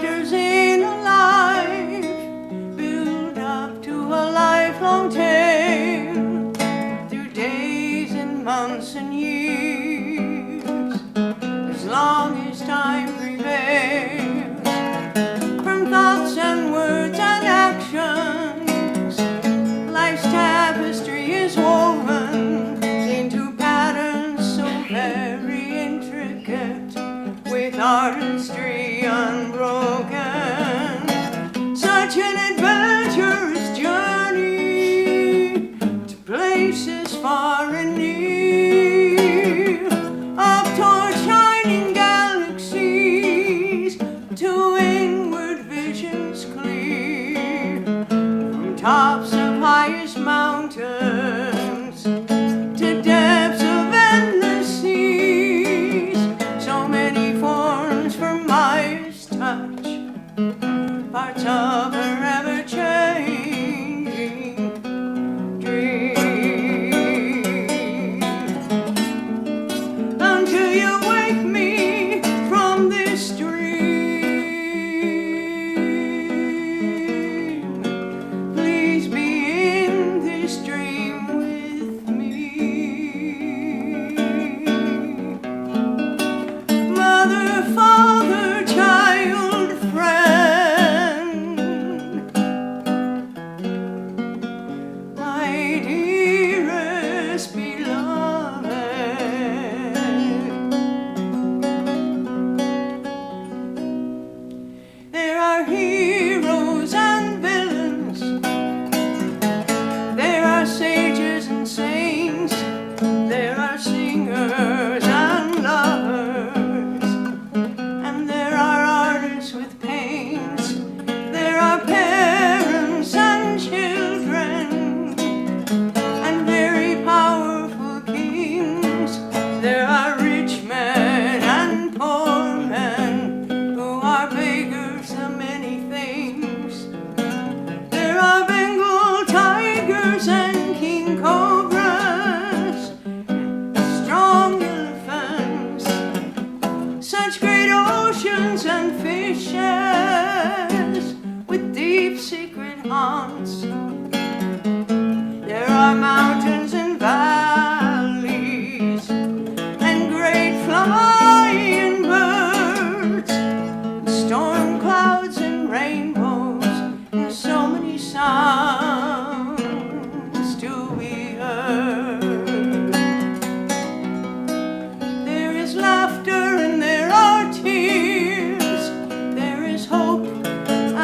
Chapters in a life build up to a lifelong tale through days and months and years, as long as time prevails. From thoughts and words and actions, life's tapestry is woven into patterns so very intricate, with artistry unbroken. Such an adventurous journey to places far and near, up toward shining galaxies, to inward visions clear, from tops of highest mountains to depths of endless seas. So many forms for Maya's touch, parts of her ever-changing dream. Until you wake me from this dream, please be in this dream with me. Mother, father, child, friend, my dearest beloved, there are heroes and villains, there are sages and saints, there are singers and lovers, and there are artists with pains, there are parents and children, and very powerful kings, there are rich men and poor men who are beggars of many things. There are Bengal tigers and king cobras, strong elephants, such great oceans and fishes with deep secret haunts. There are mountains and valleys and great flying birds, storm clouds and rainbows, and so many sounds to be heard. There is laughter and there are tears, there is hope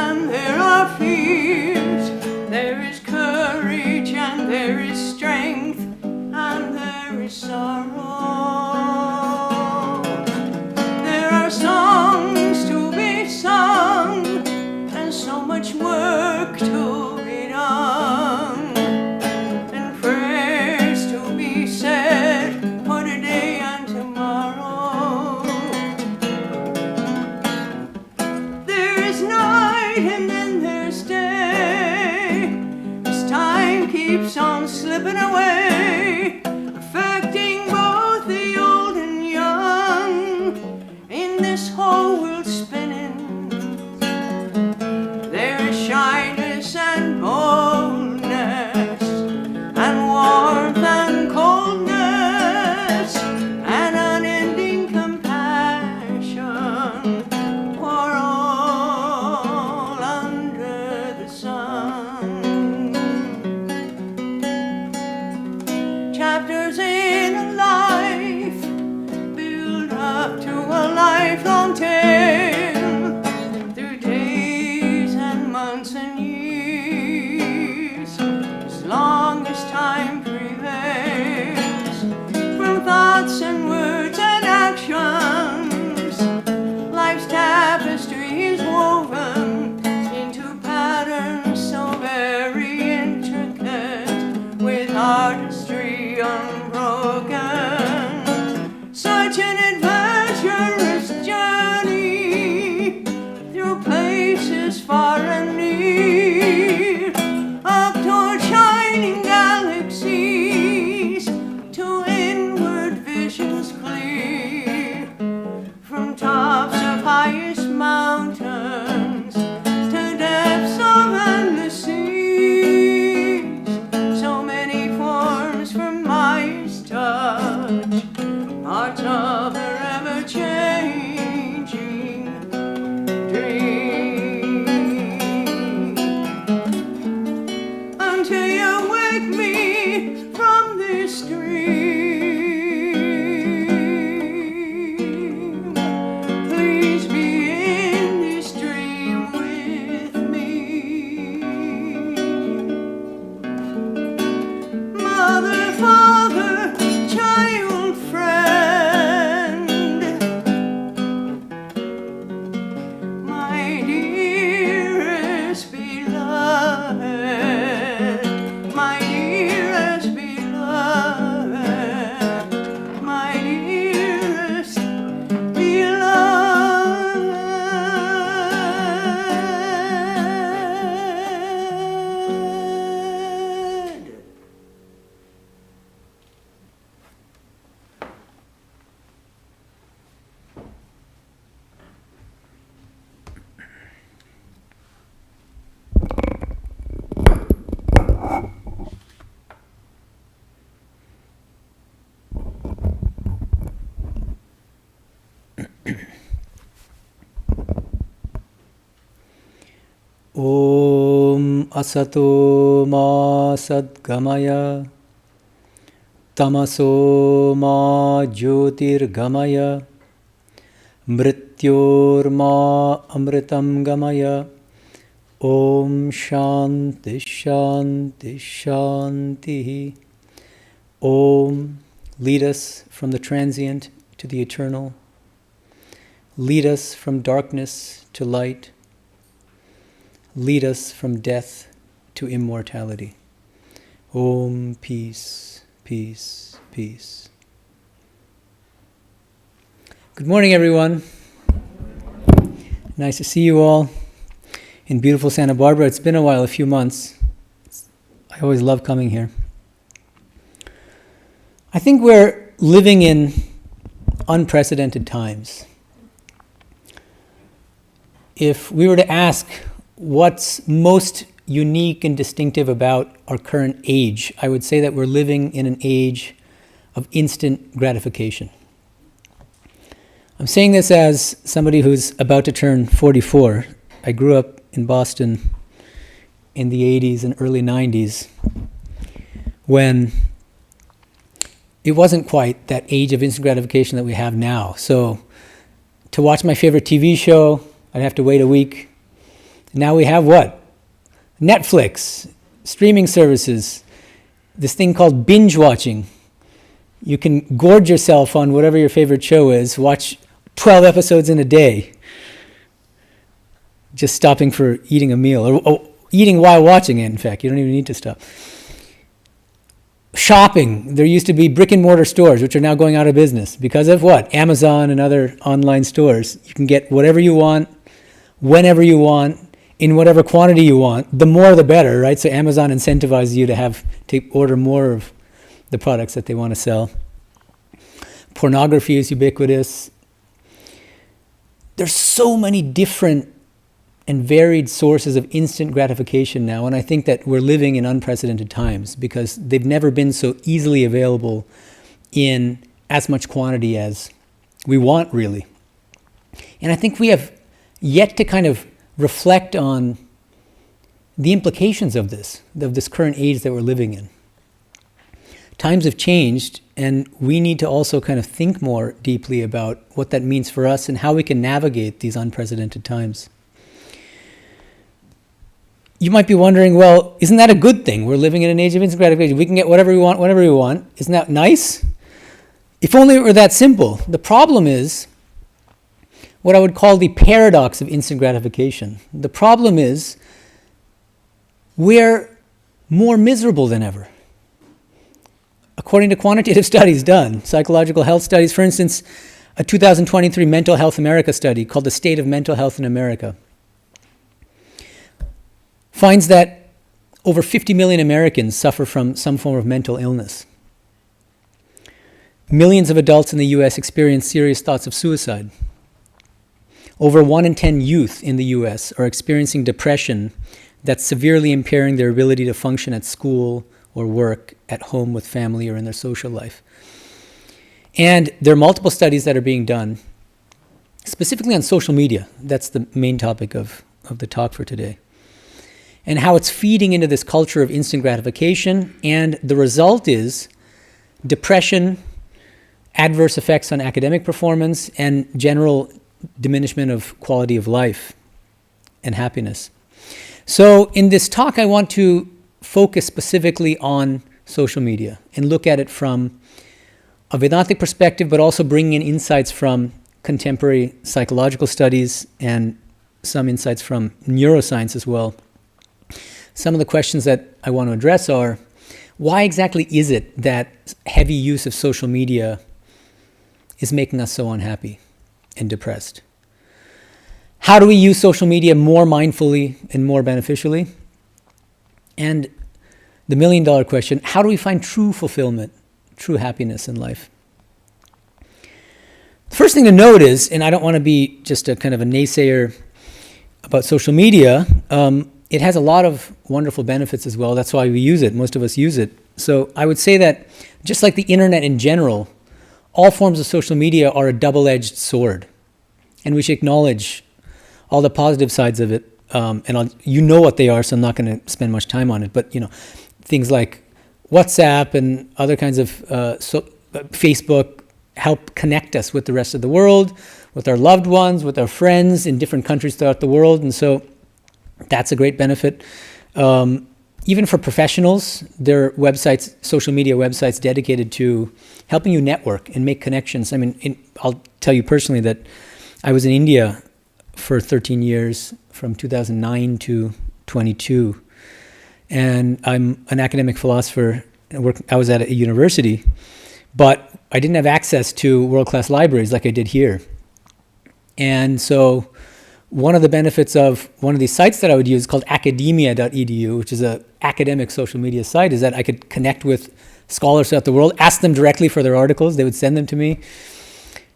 and there are fears, there is courage and there is strength and there is sorrow. There are songs to be sung and so much work to be done, and prayers to be said for today and tomorrow. There is night and then there's day, as time keeps on slipping away, affecting both the old and young in this whole world spinning. There is shyness and boldness and warmth and coldness and unending compassion for all under the sun. Chapters in a life build up to a lifelong tale through days and months and years, as long as time prevails. From thoughts and words and actions, life's tapestry is woven into patterns so very intricate, with artistry unbroken. Such an adventurous journey Om asato ma sadgamaya tamaso ma jyotirgamaya mrityor ma amritam gamaya. Om shanti shanti shanti. Om, lead us from the transient to the eternal. Lead us from darkness to light. Lead us from death to immortality. Om, peace, peace, peace. Good morning, everyone. Nice to see you all in beautiful Santa Barbara. It's been a while, a few months. I always love coming here. I think we're living in unprecedented times. If we were to ask what's most unique and distinctive about our current age, I would say that we're living in an age of instant gratification. I'm saying this as somebody who's about to turn 44. I grew up in Boston in the 80s and early 90s when it wasn't quite that age of instant gratification that we have now. So to watch my favorite TV show, I'd have to wait a week. Now we have what? Netflix, streaming services, this thing called binge watching. You can gorge yourself on whatever your favorite show is, watch 12 episodes in a day, just stopping for eating a meal, or eating while watching it, in fact. You don't even need to stop. Shopping. There used to be brick and mortar stores, which are now going out of business because of what? Amazon and other online stores. You can get whatever you want, whenever you want, in whatever quantity you want. The more the better, right? So Amazon incentivizes you to order more of the products that they want to sell. Pornography is ubiquitous. There's so many different and varied sources of instant gratification now, and I think that we're living in unprecedented times because they've never been so easily available in as much quantity as we want, really. And I think we have yet to kind of reflect on the implications of this current age that we're living in. Times have changed, and we need to also kind of think more deeply about what that means for us and how we can navigate these unprecedented times. You might be wondering, well, isn't that a good thing? We're living in an age of instant gratification. We can get whatever we want, whenever we want. Isn't that nice? If only it were that simple. The problem is what I would call the paradox of instant gratification. The problem is we're more miserable than ever. According to quantitative studies done, psychological health studies, for instance, a 2023 Mental Health America study called The State of Mental Health in America finds that over 50 million Americans suffer from some form of mental illness. Millions of adults in the US experience serious thoughts of suicide. Over 1 in 10 youth in the US are experiencing depression that's severely impairing their ability to function at school or work, at home with family, or in their social life. And there are multiple studies that are being done, specifically on social media. That's the main topic of the talk for today. And how it's feeding into this culture of instant gratification, and the result is depression, adverse effects on academic performance, and general diminishment of quality of life and happiness. So in this talk, I want to focus specifically on social media and look at it from a Vedantic perspective, but also bringing in insights from contemporary psychological studies and some insights from neuroscience as well. Some of the questions that I want to address are, why exactly is it that heavy use of social media is making us so unhappy and depressed? How do we use social media more mindfully and more beneficially? And the million-dollar question, how do we find true fulfillment, true happiness in life? The first thing to note is, and I don't want to be just a kind of a naysayer about social media, it has a lot of wonderful benefits as well. That's why we use it. Most of us use it. So I would say that just like the internet in general, all forms of social media are a double-edged sword. And we should acknowledge all the positive sides of it you know what they are, so I'm not going to spend much time on it. But things like WhatsApp and other kinds of Facebook help connect us with the rest of the world, with our loved ones, with our friends in different countries throughout the world, and so that's a great benefit. Even for professionals, there are websites, social media websites dedicated to helping you network and make connections. I mean, I'll tell you personally that I was in India for 13 years, from 2009 to 22. And I'm an academic philosopher. I was at a university, but I didn't have access to world-class libraries like I did here. And so one of the benefits of one of these sites that I would use called academia.edu, which is an academic social media site, is that I could connect with scholars throughout the world, ask them directly for their articles. They would send them to me,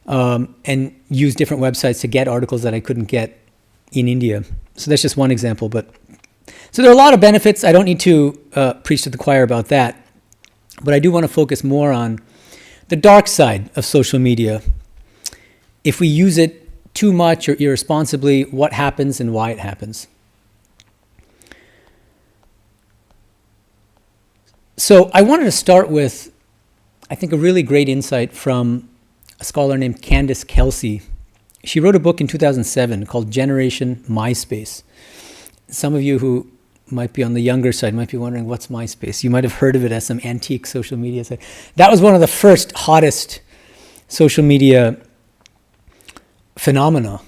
and use different websites to get articles that I couldn't get in India. So that's just one example. So there are a lot of benefits. I don't need to preach to the choir about that. But I do want to focus more on the dark side of social media. If we use it too much or irresponsibly, what happens and why it happens. So I wanted to start with, I think, a really great insight from a scholar named Candace Kelsey. She wrote a book in 2007 called Generation MySpace. Some of you who might be on the younger side might be wondering, what's MySpace? You might have heard of it as some antique social media site. That was one of the first hottest social media phenomena,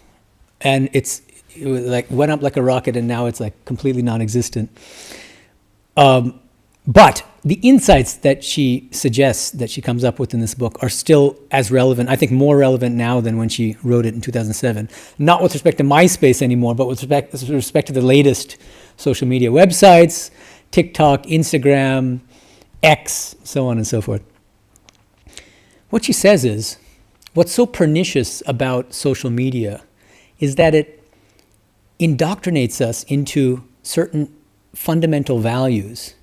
and it was like went up like a rocket, and now it's like completely non-existent. But the insights that she suggests, that she comes up with in this book, are still as relevant, I think more relevant now than when she wrote it in 2007. Not with respect to MySpace anymore, but with respect to the latest social media websites, TikTok, Instagram, X, so on and so forth. What she says is, what's so pernicious about social media is that it indoctrinates us into certain fundamental values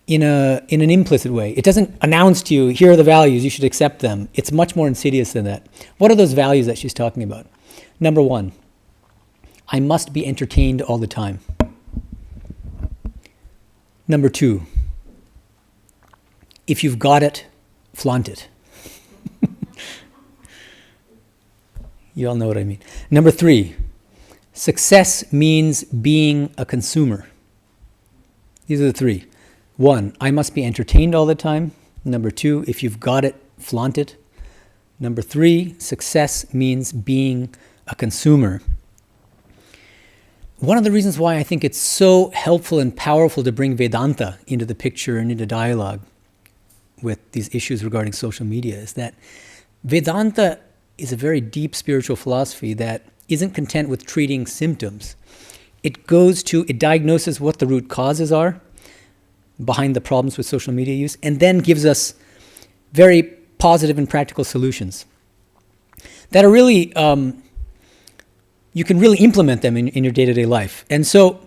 in an implicit way. It doesn't announce to you, here are the values, you should accept them. It's much more insidious than that. What are those values that she's talking about? Number one, I must be entertained all the time. Number two, if you've got it, flaunt it. You all know what I mean. Number three, success means being a consumer. These are the three. One, I must be entertained all the time. Number two, if you've got it, flaunt it. Number three, success means being a consumer. One of the reasons why I think it's so helpful and powerful to bring Vedanta into the picture and into dialogue with these issues regarding social media is that Vedanta is a very deep spiritual philosophy that isn't content with treating symptoms. It diagnoses what the root causes are behind the problems with social media use, and then gives us very positive and practical solutions that are really, you can really implement them in your day-to-day life. And so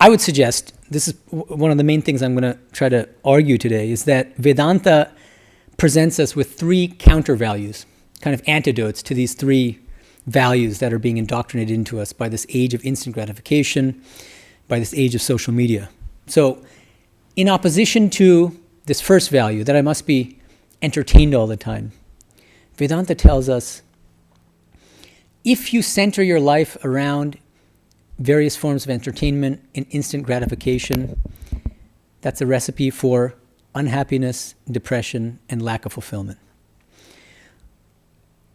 I would suggest, this is one of the main things I'm going to try to argue today, is that Vedanta presents us with three counter values, kind of antidotes to these three values that are being indoctrinated into us by this age of instant gratification, by this age of social media. So in opposition to this first value, that I must be entertained all the time, Vedanta tells us, if you center your life around various forms of entertainment and instant gratification, that's a recipe for unhappiness, depression, and lack of fulfillment.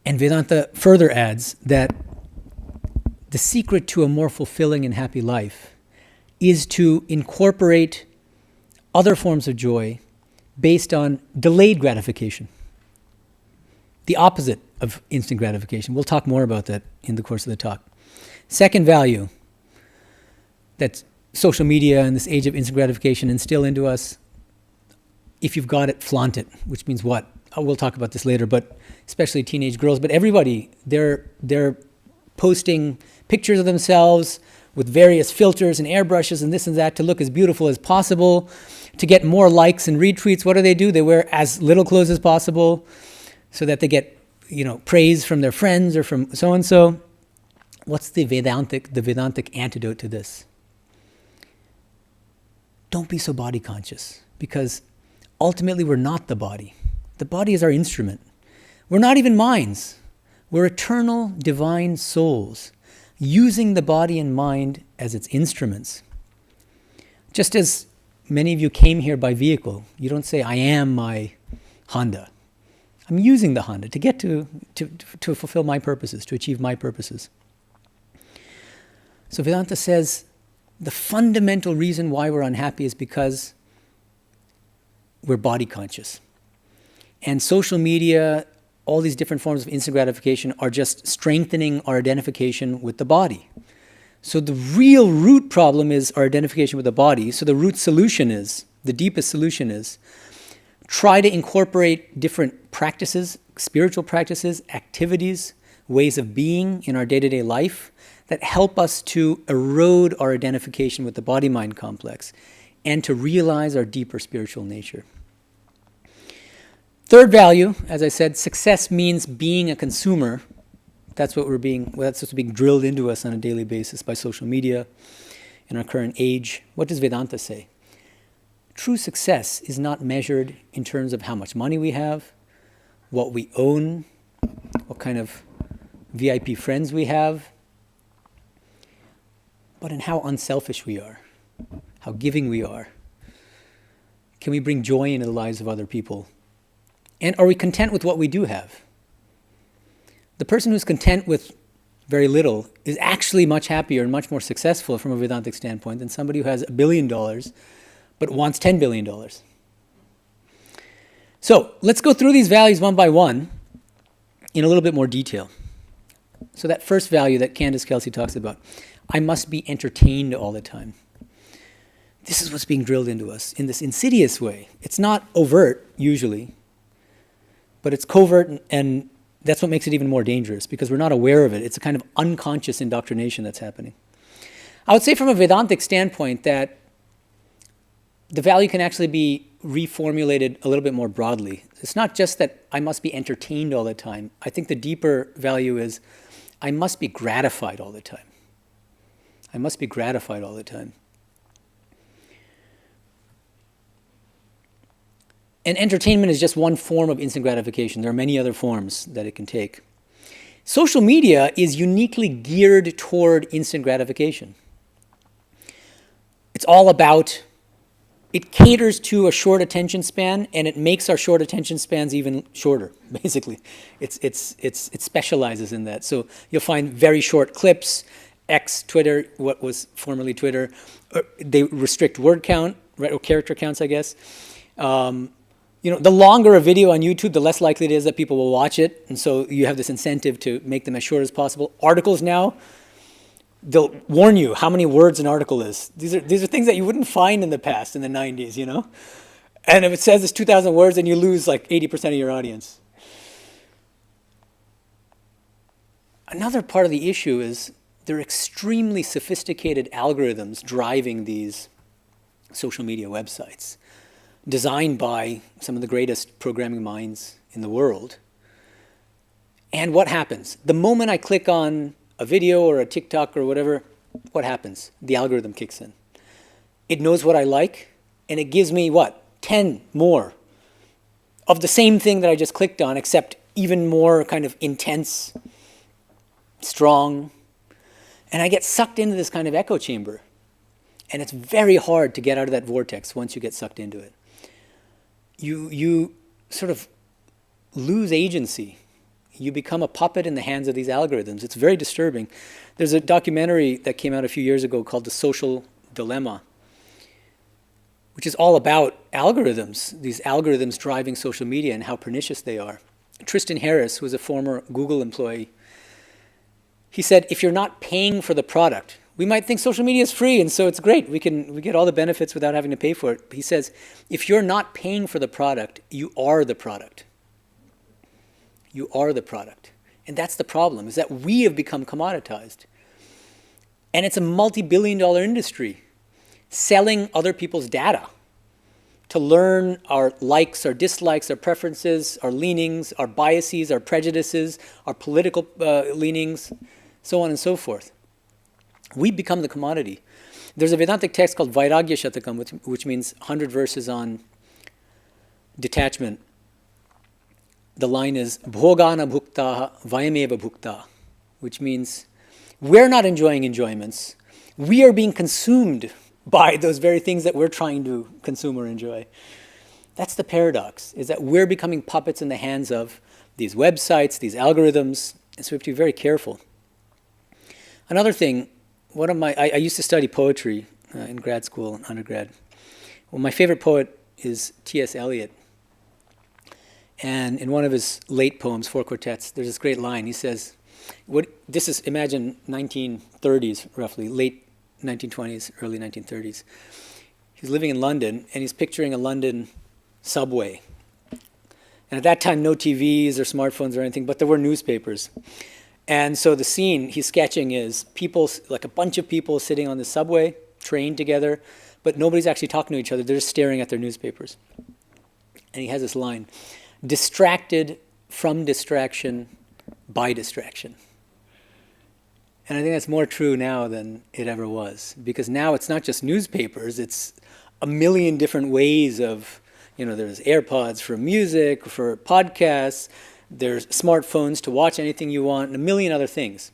And Vedanta further adds that the secret to a more fulfilling and happy life is to incorporate other forms of joy based on delayed gratification, the opposite of instant gratification. We'll talk more about that in the course of the talk. Second value that social media and this age of instant gratification instill into us, if you've got it, flaunt it, which means what? We'll talk about this later, but especially teenage girls, but everybody, they're posting pictures of themselves with various filters and airbrushes and this and that to look as beautiful as possible, to get more likes and retweets. What do? They wear as little clothes as possible so that they get, praise from their friends or from so-and-so. What's the Vedantic antidote to this? Don't be so body conscious, because ultimately we're not the body. The body is our instrument. We're not even minds. We're eternal divine souls, using the body and mind as its instruments. Just as many of you came here by vehicle, you don't say, I am my Honda. I'm using the Honda to get to fulfill my purposes, to achieve my purposes. So Vedanta says the fundamental reason why we're unhappy is because we're body conscious. And social media, all these different forms of instant gratification are just strengthening our identification with the body. So the real root problem is our identification with the body. So the root solution is, the deepest solution is, try to incorporate different practices, spiritual practices, activities, ways of being in our day-to-day life that help us to erode our identification with the body-mind complex and to realize our deeper spiritual nature. Third value, as I said, success means being a consumer. That's what's being drilled into us on a daily basis by social media in our current age. What does Vedanta say? True success is not measured in terms of how much money we have, what we own, what kind of VIP friends we have, but in how unselfish we are, how giving we are. Can we bring joy into the lives of other people? And are we content with what we do have? The person who's content with very little is actually much happier and much more successful from a Vedantic standpoint than somebody who has $1 billion but wants $10 billion. So let's go through these values one by one in a little bit more detail. So that first value that Candace Kelsey talks about, I must be entertained all the time. This is what's being drilled into us in this insidious way. It's not overt, usually, but it's covert, and that's what makes it even more dangerous, because we're not aware of it. It's a kind of unconscious indoctrination that's happening. I would say from a Vedantic standpoint that the value can actually be reformulated a little bit more broadly. It's not just that I must be entertained all the time. I think the deeper value is I must be gratified all the time. I must be gratified all the time. And entertainment is just one form of instant gratification. There are many other forms that it can take. Social media is uniquely geared toward instant gratification. It's all about, it caters to a short attention span, and it makes our short attention spans even shorter, basically. It specializes in that. So you'll find very short clips, X, Twitter, what was formerly Twitter. They restrict word count, right, or character counts, I guess. The longer a video on YouTube, the less likely it is that people will watch it. And so you have this incentive to make them as short as possible. Articles now, they'll warn you how many words an article is. These are things that you wouldn't find in the past, in the 90s, And if it says it's 2,000 words, then you lose like 80% of your audience. Another part of the issue is there are extremely sophisticated algorithms driving these social media websites, designed by some of the greatest programming minds in the world. And what happens? The moment I click on a video or a TikTok or whatever, what happens? The algorithm kicks in. It knows what I like, and it gives me what? 10 more of the same thing that I just clicked on, except even more kind of intense, strong. And I get sucked into this kind of echo chamber. And it's very hard to get out of that vortex once you get sucked into it. You sort of lose agency. You become a puppet in the hands of these algorithms. It's very disturbing. There's a documentary that came out a few years ago called The Social Dilemma, which is all about algorithms, these algorithms driving social media and how pernicious they are. Tristan Harris, who was a former Google employee, he said, if you're not paying for the product, we might think social media is free and so it's great. We get all the benefits without having to pay for it. He says, if you're not paying for the product, you are the product. You are the product. And that's the problem, is that we have become commoditized. And it's a multi-billion-dollar industry, selling other people's data to learn our likes, our dislikes, our preferences, our leanings, our biases, our prejudices, our political leanings, so on and so forth. We become the commodity. There's a Vedantic text called Vairagya Shatakam, which means 100 verses on detachment. The line is Bhogana Bhuktaha Vayameva Bhukta, which means we're not enjoying enjoyments. We are being consumed by those very things that we're trying to consume or enjoy. That's the paradox, is that we're becoming puppets in the hands of these websites, these algorithms, and so we have to be very careful. Another thing, I used to study poetry in grad school and undergrad. Well, my favorite poet is T.S. Eliot. And in one of his late poems, Four Quartets, there's this great line. He says, imagine 1930s roughly, late 1920s, early 1930s. He's living in London, and he's picturing a London subway. And at that time, no TVs or smartphones or anything, but there were newspapers. And so the scene he's sketching is people, like a bunch of people sitting on the subway, train together, but nobody's actually talking to each other. They're just staring at their newspapers. And he has this line, distracted from distraction by distraction. And I think that's more true now than it ever was. Because now it's not just newspapers, it's a million different ways of, there's AirPods for music, for podcasts, there's smartphones to watch anything you want, and a million other things.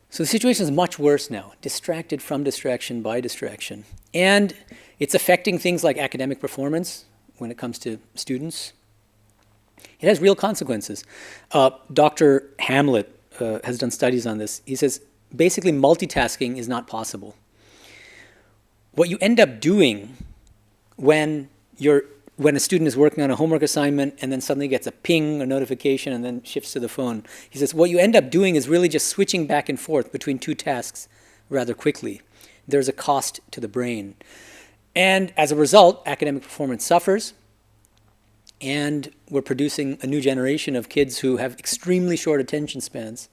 So the situation is much worse now, distracted from distraction by distraction. And it's affecting things like academic performance when it comes to students. It has real consequences. Dr. Hamlet has done studies on this. He says, basically multitasking is not possible. What you end up doing when a student is working on a homework assignment and then suddenly gets a ping, a notification, and then shifts to the phone. He says, what you end up doing is really just switching back and forth between two tasks rather quickly. There's a cost to the brain. And as a result, academic performance suffers, and we're producing a new generation of kids who have extremely short attention spans,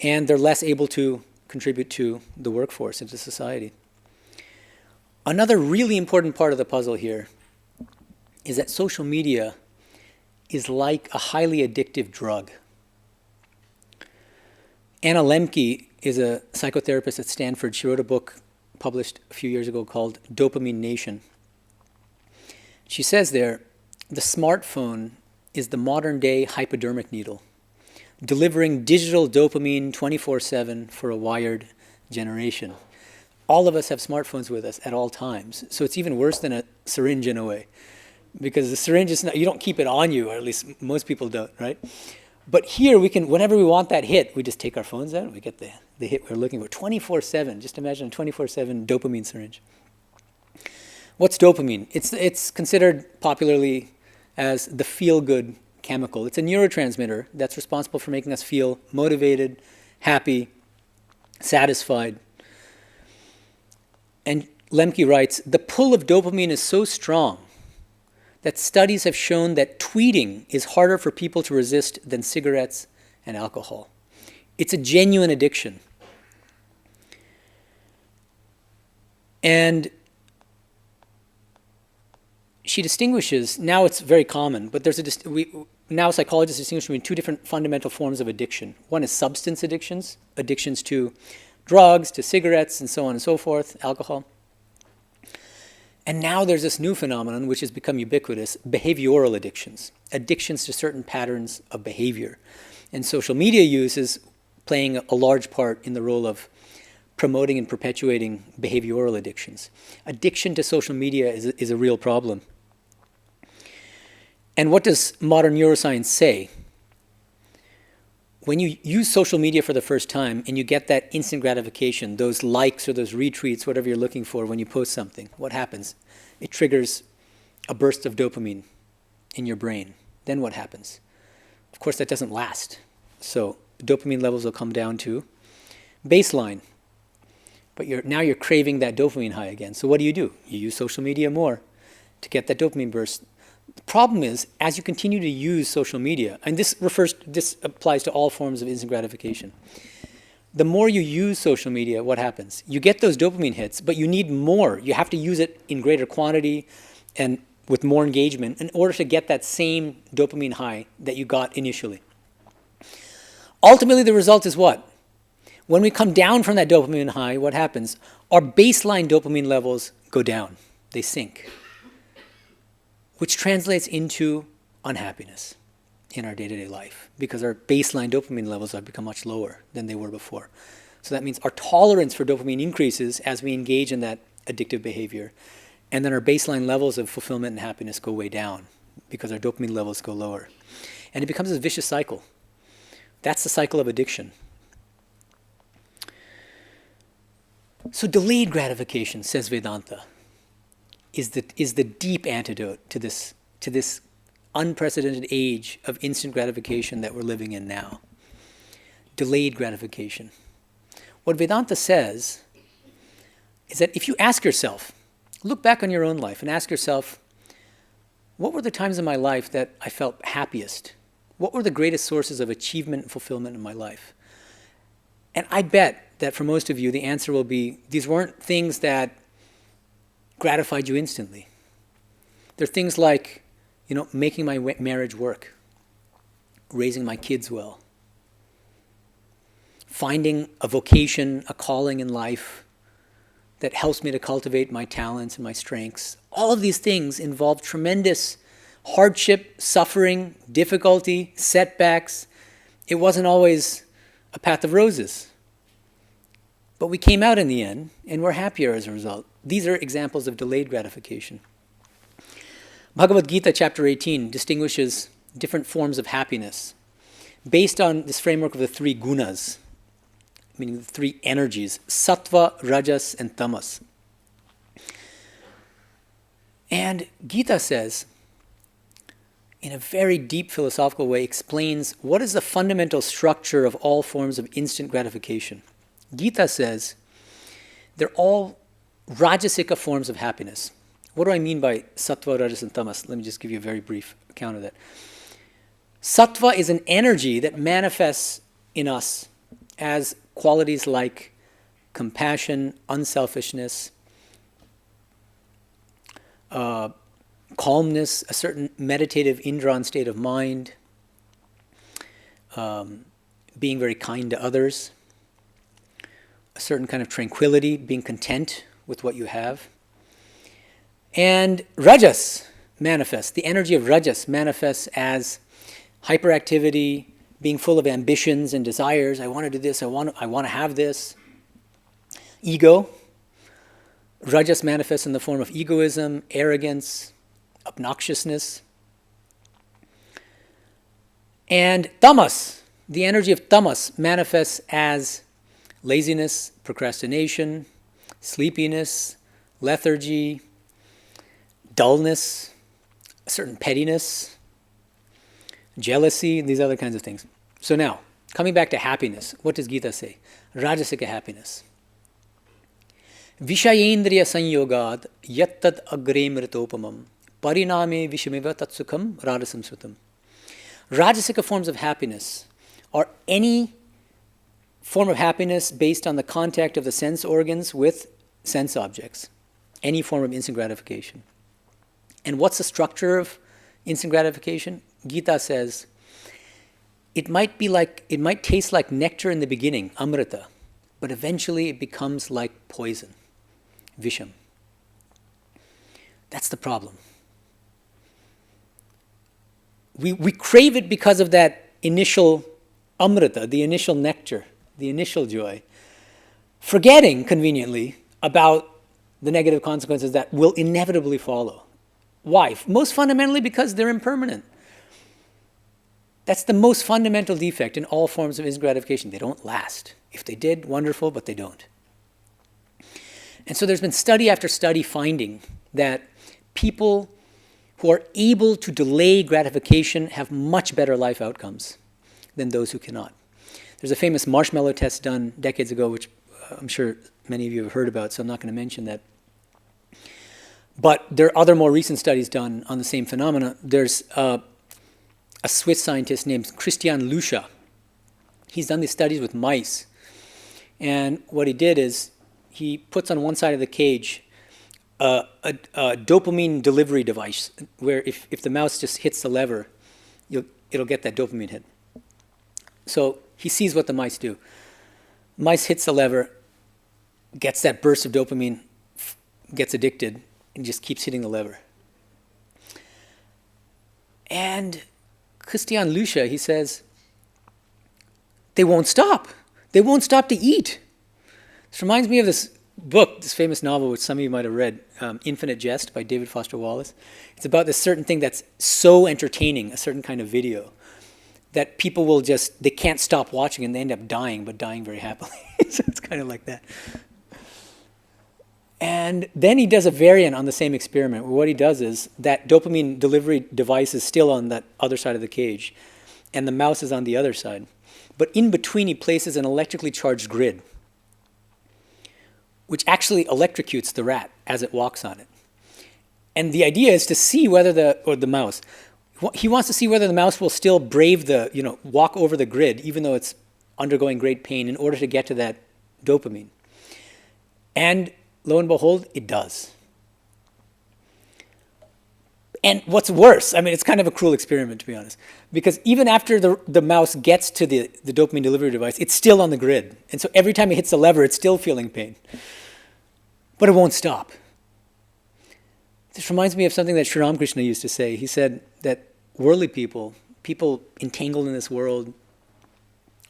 and they're less able to contribute to the workforce and to society. Another really important part of the puzzle here is that social media is like a highly addictive drug. Anna Lemke is a psychotherapist at Stanford. She wrote a book published a few years ago called Dopamine Nation. She says there, the smartphone is the modern-day hypodermic needle, delivering digital dopamine 24/7 for a wired generation. All of us have smartphones with us at all times, so it's even worse than a syringe in a way, because the syringe is not, you don't keep it on you, or at least most people don't, right? But here we can, whenever we want that hit, we just take our phones out and we get the hit we're looking for 24/7. Just imagine a 24/7 dopamine syringe. What's dopamine? It's considered popularly as the feel-good chemical. It's a neurotransmitter that's responsible for making us feel motivated, happy, satisfied. And Lemke writes, the pull of dopamine is so strong that studies have shown that tweeting is harder for people to resist than cigarettes and alcohol. It's a genuine addiction. And she distinguishes, now it's very common, but now psychologists distinguish between two different fundamental forms of addiction. One is substance addictions, addictions to drugs, to cigarettes, and so on and so forth, alcohol. And now there's this new phenomenon which has become ubiquitous, behavioral addictions, addictions to certain patterns of behavior. And social media use is playing a large part in the role of promoting and perpetuating behavioral addictions. Addiction to social media is a real problem. And what does modern neuroscience say? When you use social media for the first time and you get that instant gratification, those likes or those retweets, whatever you're looking for when you post something, what happens? It triggers a burst of dopamine in your brain. Then what happens? Of course, that doesn't last. So dopamine levels will come down to baseline. But now you're craving that dopamine high again. So what do? You use social media more to get that dopamine burst. The problem is, as you continue to use social media, and this applies to all forms of instant gratification, the more you use social media, what happens? You get those dopamine hits, but you need more. You have to use it in greater quantity and with more engagement in order to get that same dopamine high that you got initially. Ultimately, the result is what? When we come down from that dopamine high, what happens? Our baseline dopamine levels go down. They sink, which translates into unhappiness in our day-to-day life because our baseline dopamine levels have become much lower than they were before. So that means our tolerance for dopamine increases as we engage in that addictive behavior. And then our baseline levels of fulfillment and happiness go way down because our dopamine levels go lower. And it becomes a vicious cycle. That's the cycle of addiction. So delayed gratification, says Vedanta, is the deep antidote to this unprecedented age of instant gratification that we're living in now. Delayed gratification. What Vedanta says is that if you ask yourself, look back on your own life and ask yourself, what were the times in my life that I felt happiest? What were the greatest sources of achievement and fulfillment in my life? And I bet that for most of you, the answer will be, these weren't things that gratified you instantly. They're things like, making my marriage work, raising my kids well, finding a vocation, a calling in life that helps me to cultivate my talents and my strengths. All of these things involve tremendous hardship, suffering, difficulty, setbacks. It wasn't always a path of roses. But we came out in the end, and we're happier as a result. These are examples of delayed gratification. Bhagavad Gita chapter 18 distinguishes different forms of happiness based on this framework of the three Gunas, meaning the three energies, satva, rajas, and tamas. And Gita says, in a very deep philosophical way, explains what is the fundamental structure of all forms of instant gratification. Gita says they're all rajasika forms of happiness. What do I mean by sattva, rajas, and tamas? Let me just give you a very brief account of that. Sattva is an energy that manifests in us as qualities like compassion, unselfishness, calmness, a certain meditative indrawn state of mind, being very kind to others, a certain kind of tranquility, being content with what you have. And rajas manifests, the energy of rajas manifests as hyperactivity, being full of ambitions and desires. I want to do this, I want to have this. Ego. Rajas manifests in the form of egoism, arrogance, obnoxiousness. And tamas, the energy of tamas manifests as laziness, procrastination, sleepiness, lethargy, dullness, a certain pettiness, jealousy, and these other kinds of things. So now, coming back to happiness, what does Gita say? Rajasika happiness. Vishayendriya sanyogad yattad agre mritopamam pariname vishamiva tatsukham rajasam sutam. Rajasika forms of happiness are any form of happiness based on the contact of the sense organs with sense objects. Any form of instant gratification. And what's the structure of instant gratification? Gita says, it might taste like nectar in the beginning, amrita, but eventually it becomes like poison, visham. That's the problem. We crave it because of that initial amrita, the initial nectar, the initial joy, forgetting conveniently about the negative consequences that will inevitably follow. Why? Most fundamentally because they're impermanent. That's the most fundamental defect in all forms of instant gratification. They don't last. If they did, wonderful, but they don't. And so there's been study after study finding that people who are able to delay gratification have much better life outcomes than those who cannot. There's a famous marshmallow test done decades ago, which I'm sure many of you have heard about, so I'm not going to mention that. But there are other more recent studies done on the same phenomena. There's a Swiss scientist named Christian Lucha. He's done these studies with mice. And what he did is he puts on one side of the cage a dopamine delivery device where if the mouse just hits the lever, it'll get that dopamine hit. So he sees what the mice do. Mice hits the lever, gets that burst of dopamine, gets addicted, and just keeps hitting the lever. And Christian Lucia, he says, they won't stop. They won't stop to eat. This reminds me of this book, this famous novel, which some of you might have read, Infinite Jest by David Foster Wallace. It's about this certain thing that's so entertaining, a certain kind of video, that people will they can't stop watching and they end up dying, but dying very happily. So it's kind of like that. And then he does a variant on the same experiment, where what he does is that dopamine delivery device is still on that other side of the cage, and the mouse is on the other side. But in between, he places an electrically charged grid, which actually electrocutes the rat as it walks on it. And the idea is to see whether the mouse, he wants to see whether the mouse will still brave walk over the grid, even though it's undergoing great pain, in order to get to that dopamine. And lo and behold, it does. And what's worse, I mean, it's kind of a cruel experiment, to be honest, because even after the mouse gets to the dopamine delivery device, it's still on the grid. And so every time it hits the lever, it's still feeling pain. But it won't stop. This reminds me of something that Sri Ramakrishna used to say. He said that worldly people entangled in this world,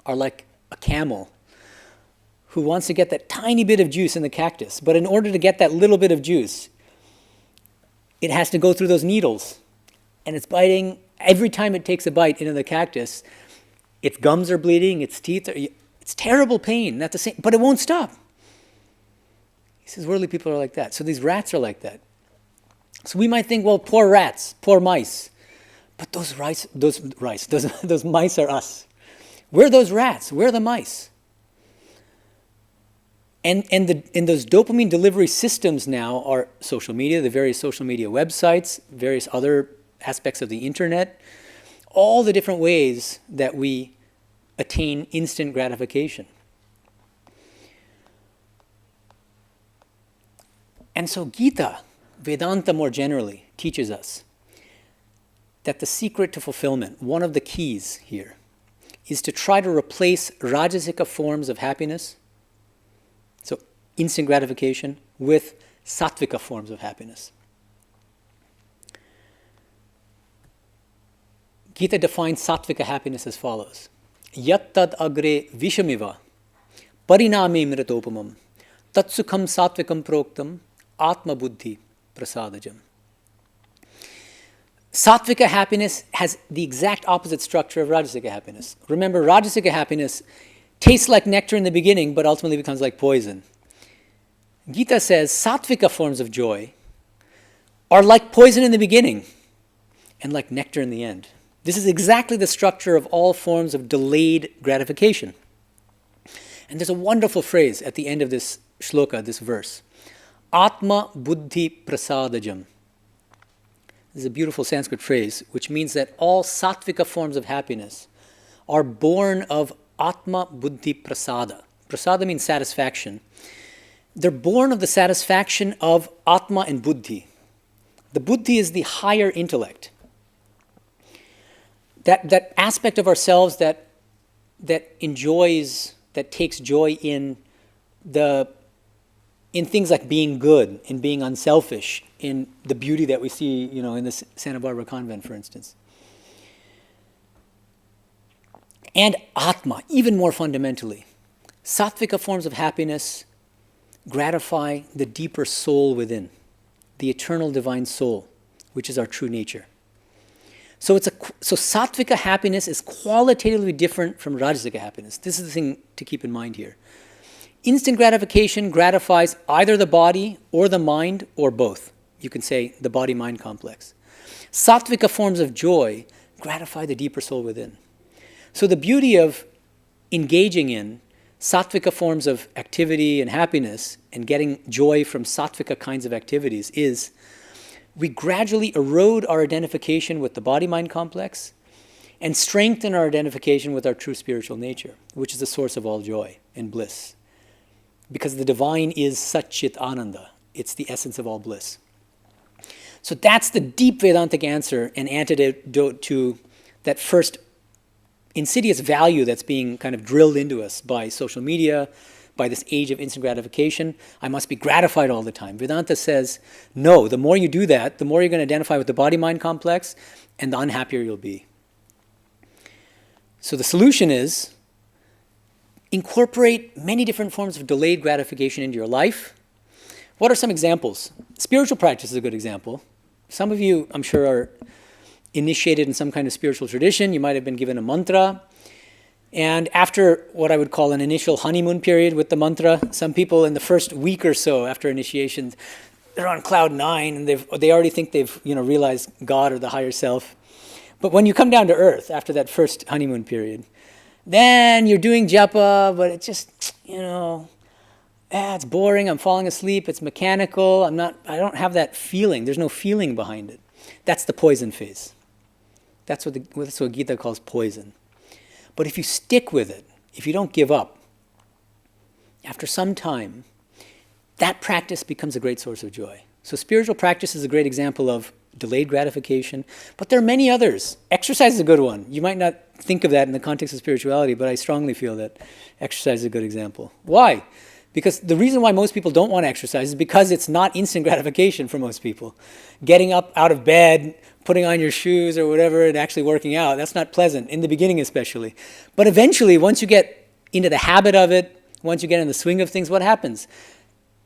are like a camel who wants to get that tiny bit of juice in the cactus. But in order to get that little bit of juice, it has to go through those needles. And it's biting. Every time it takes a bite into the cactus, its gums are bleeding, its teeth are... It's terrible pain, not the same, but it won't stop. He says worldly people are like that. So these rats are like that. So we might think, well, poor rats, poor mice. But those mice are us. We're those rats. We're the mice. And those dopamine delivery systems now are social media, the various social media websites, various other aspects of the internet, all the different ways that we attain instant gratification. And so Gita, Vedanta more generally, teaches us that the secret to fulfillment, one of the keys here, is to try to replace rajasika forms of happiness, so instant gratification, with sattvika forms of happiness. Gita defines sattvika happiness as follows. Yat tad agre vishamiva pariname mritopamam tatsukham sattvikam proktam atma buddhi prasadajam. Sattvika happiness has the exact opposite structure of rajasika happiness. Remember, rajasika happiness tastes like nectar in the beginning, but ultimately becomes like poison. Gita says sattvika forms of joy are like poison in the beginning and like nectar in the end. This is exactly the structure of all forms of delayed gratification. And there's a wonderful phrase at the end of this shloka, this verse. Atma buddhi prasadajam. This is a beautiful Sanskrit phrase, which means that all sattvika forms of happiness are born of atma buddhi prasada. Prasada means satisfaction. They're born of the satisfaction of atma and buddhi. The buddhi is the higher intellect. That aspect of ourselves that enjoys, that takes joy in things like being good, in being unselfish, in the beauty that we see, in the Santa Barbara convent, for instance. And Atma, even more fundamentally. Sattvika forms of happiness gratify the deeper soul within, the eternal divine soul, which is our true nature. So sattvika happiness is qualitatively different from rajasika happiness. This is the thing to keep in mind here. Instant gratification gratifies either the body or the mind or both. You can say the body-mind complex. Sattvika forms of joy gratify the deeper soul within. So the beauty of engaging in sattvika forms of activity and happiness and getting joy from sattvika kinds of activities is we gradually erode our identification with the body-mind complex and strengthen our identification with our true spiritual nature, which is the source of all joy and bliss. Because the divine is Satchit Ananda. It's the essence of all bliss. So that's the deep Vedantic answer and antidote to that first insidious value that's being kind of drilled into us by social media, by this age of instant gratification. I must be gratified all the time. Vedanta says, no, the more you do that, the more you're going to identify with the body-mind complex, and the unhappier you'll be. So the solution is incorporate many different forms of delayed gratification into your life. What are some examples? Spiritual practice is a good example. Some of you, I'm sure, are initiated in some kind of spiritual tradition. You might have been given a mantra. And after what I would call an initial honeymoon period with the mantra, some people in the first week or so after initiation, they're on cloud 9 and they already think they've realized God or the higher self. But when you come down to earth after that first honeymoon period, then you're doing japa, but it's just, it's boring, I'm falling asleep, it's mechanical, I don't have that feeling, there's no feeling behind it. That's the poison phase. That's what Gita calls poison. But if you stick with it, if you don't give up, after some time, that practice becomes a great source of joy. So spiritual practice is a great example of delayed gratification, but there are many others. Exercise is a good one. You might not think of that in the context of spirituality, but I strongly feel that exercise is a good example. Why? Because the reason why most people don't want to exercise is because it's not instant gratification for most people. Getting up out of bed, putting on your shoes or whatever, and actually working out, that's not pleasant, in the beginning especially. But eventually, once you get into the habit of it, once you get in the swing of things, what happens?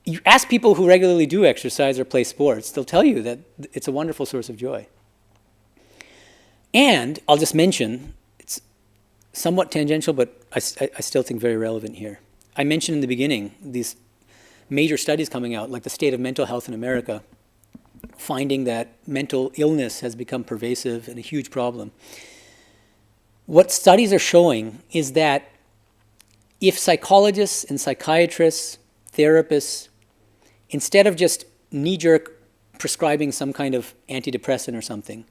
You ask people who regularly do exercise or play sports, they'll tell you that it's a wonderful source of joy. And I'll just mention, it's somewhat tangential, but I still think very relevant here. I mentioned in the beginning these major studies coming out, like the state of mental health in America, finding that mental illness has become pervasive and a huge problem. What studies are showing is that if psychologists and psychiatrists, therapists, instead of just knee-jerk prescribing some kind of antidepressant or something,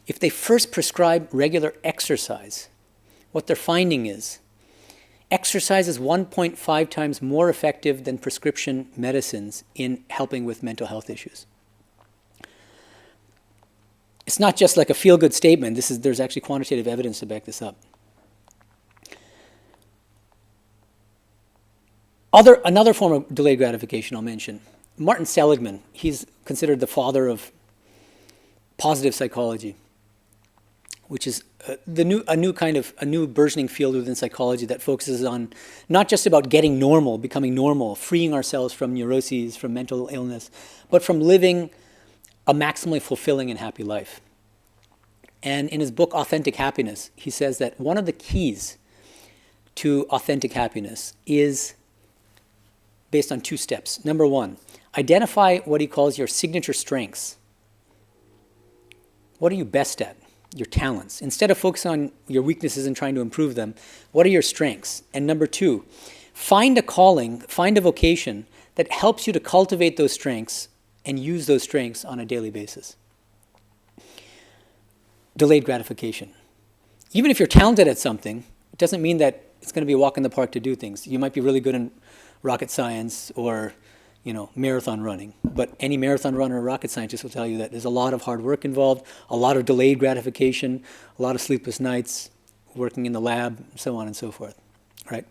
if they first prescribe regular exercise, what they're finding is exercise is 1.5 times more effective than prescription medicines in helping with mental health issues. It's not just like a feel-good statement. There's actually quantitative evidence to back this up. Another form of delayed gratification I'll mention. Martin Seligman, he's considered the father of positive psychology, which is a new burgeoning field within psychology that focuses on not just about getting normal, becoming normal, freeing ourselves from neuroses, from mental illness, but from living a maximally fulfilling and happy life. And in his book, Authentic Happiness, he says that one of the keys to authentic happiness is based on 2 steps. Number 1, identify what he calls your signature strengths. What are you best at? Your talents. Instead of focusing on your weaknesses and trying to improve them, what are your strengths? And number 2, find a calling, find a vocation that helps you to cultivate those strengths and use those strengths on a daily basis. Delayed gratification. Even if you're talented at something, it doesn't mean that it's going to be a walk in the park to do things. You might be really good in rocket science or marathon running. But any marathon runner or rocket scientist will tell you that there's a lot of hard work involved, a lot of delayed gratification, a lot of sleepless nights, working in the lab, so on and so forth, right?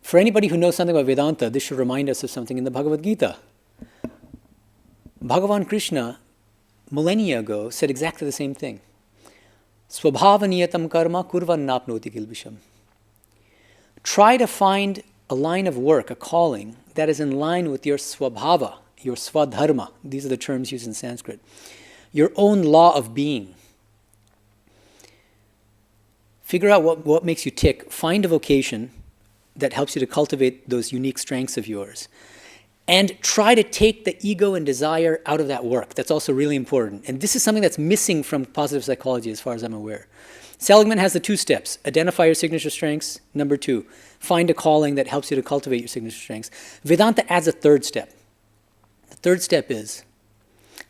For anybody who knows something about Vedanta, this should remind us of something in the Bhagavad Gita. Bhagavan Krishna, millennia ago, said exactly the same thing. Swabhavaniyatam karma kurvan napnoti kilbisham. Try to find a line of work, a calling, that is in line with your swabhava, your swadharma. These are the terms used in Sanskrit. Your own law of being. Figure out what makes you tick. Find a vocation that helps you to cultivate those unique strengths of yours. And try to take the ego and desire out of that work. That's also really important. And this is something that's missing from positive psychology as far as I'm aware. Seligman has the 2 steps. Identify your signature strengths. Number 2, find a calling that helps you to cultivate your signature strengths. Vedanta adds a 3rd step. The 3rd step is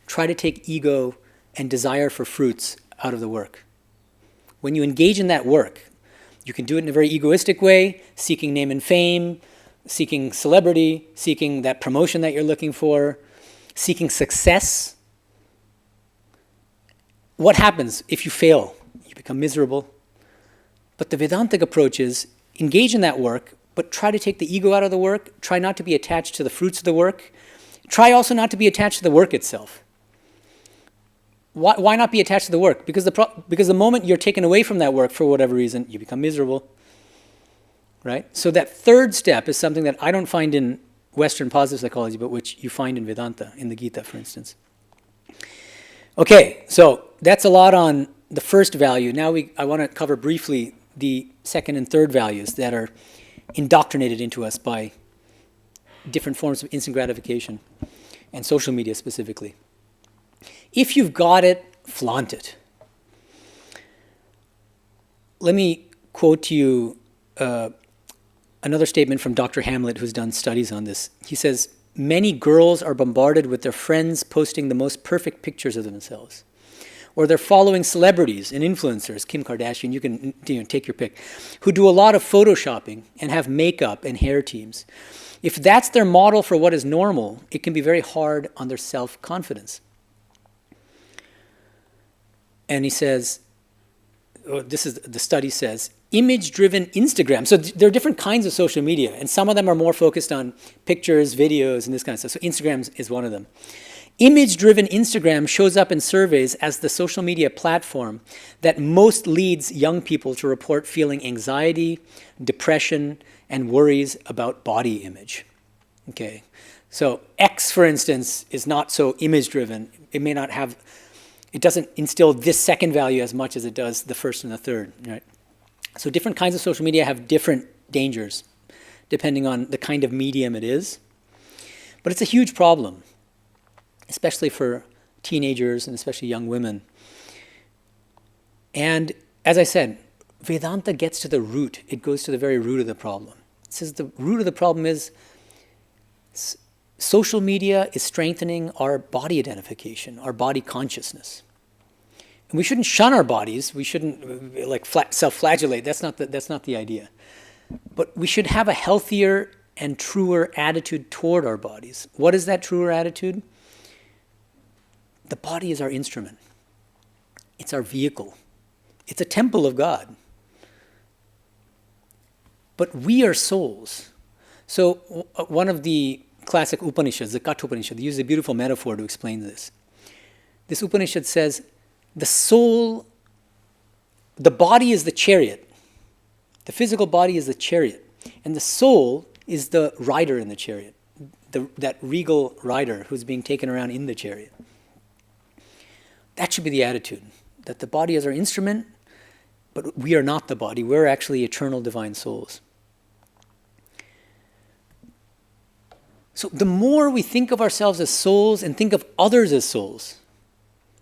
try to take ego and desire for fruits out of the work. When you engage in that work, you can do it in a very egoistic way, seeking name and fame, seeking celebrity, seeking that promotion that you're looking for, seeking success. What happens if you fail? You become miserable. But the Vedantic approach is engage in that work, but try to take the ego out of the work. Try not to be attached to the fruits of the work. Try also not to be attached to the work itself. Why not be attached to the work? Because the moment you're taken away from that work for whatever reason, you become miserable. Right? So that third step is something that I don't find in Western positive psychology, but which you find in Vedanta, in the Gita, for instance. Okay, so that's a lot on the first value. Now I want to cover briefly the second and third values that are indoctrinated into us by different forms of instant gratification and social media specifically. If you've got it, flaunt it. Let me quote to you another statement from Dr. Hamlet, who's done studies on this. He says, many girls are bombarded with their friends posting the most perfect pictures of themselves. Or they're following celebrities and influencers, Kim Kardashian, you can take your pick, who do a lot of photoshopping and have makeup and hair teams. If that's their model for what is normal, it can be very hard on their self-confidence. And he says, the study says, image-driven Instagram. So there are different kinds of social media, and some of them are more focused on pictures, videos, and this kind of stuff. So Instagram is one of them. Image-driven Instagram shows up in surveys as the social media platform that most leads young people to report feeling anxiety, depression, and worries about body image. Okay, so X, for instance, is not so image-driven. It doesn't instill this second value as much as it does the first and the third, right? So different kinds of social media have different dangers, depending on the kind of medium it is. But it's a huge problem, especially for teenagers and especially young women. And as I said, Vedanta gets to the root. It goes to the very root of the problem. It says the root of the problem is social media is strengthening our body identification, our body consciousness. And we shouldn't shun our bodies. We shouldn't self-flagellate. That's not the idea. But we should have a healthier and truer attitude toward our bodies. What is that truer attitude? The body is our instrument. It's our vehicle. It's a temple of God. But we are souls. So one of the classic Upanishads, the Katha Upanishad, uses a beautiful metaphor to explain this. This Upanishad says, the soul, the body is the chariot. The physical body is the chariot. And the soul is the rider in the chariot, that regal rider who's being taken around in the chariot. That should be the attitude, that the body is our instrument, but we are not the body. We're actually eternal divine souls. So the more we think of ourselves as souls and think of others as souls,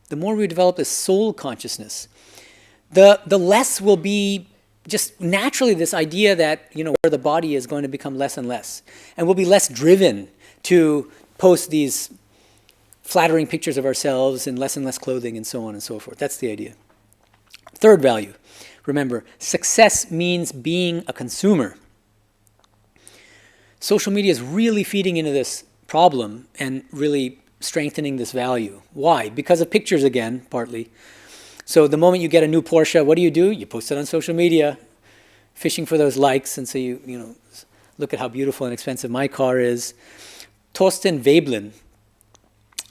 the more we develop this soul consciousness, the less will be just naturally this idea that, where the body is going to become less and less. And we'll be less driven to post these flattering pictures of ourselves in less and less clothing and so on and so forth. That's the idea. Third value, remember, success means being a consumer. Social media is really feeding into this problem and really strengthening this value. Why? Because of pictures again, partly. So the moment you get a new Porsche, what do? You post it on social media, fishing for those likes, and so you look at how beautiful and expensive my car is. Thorsten Veblen,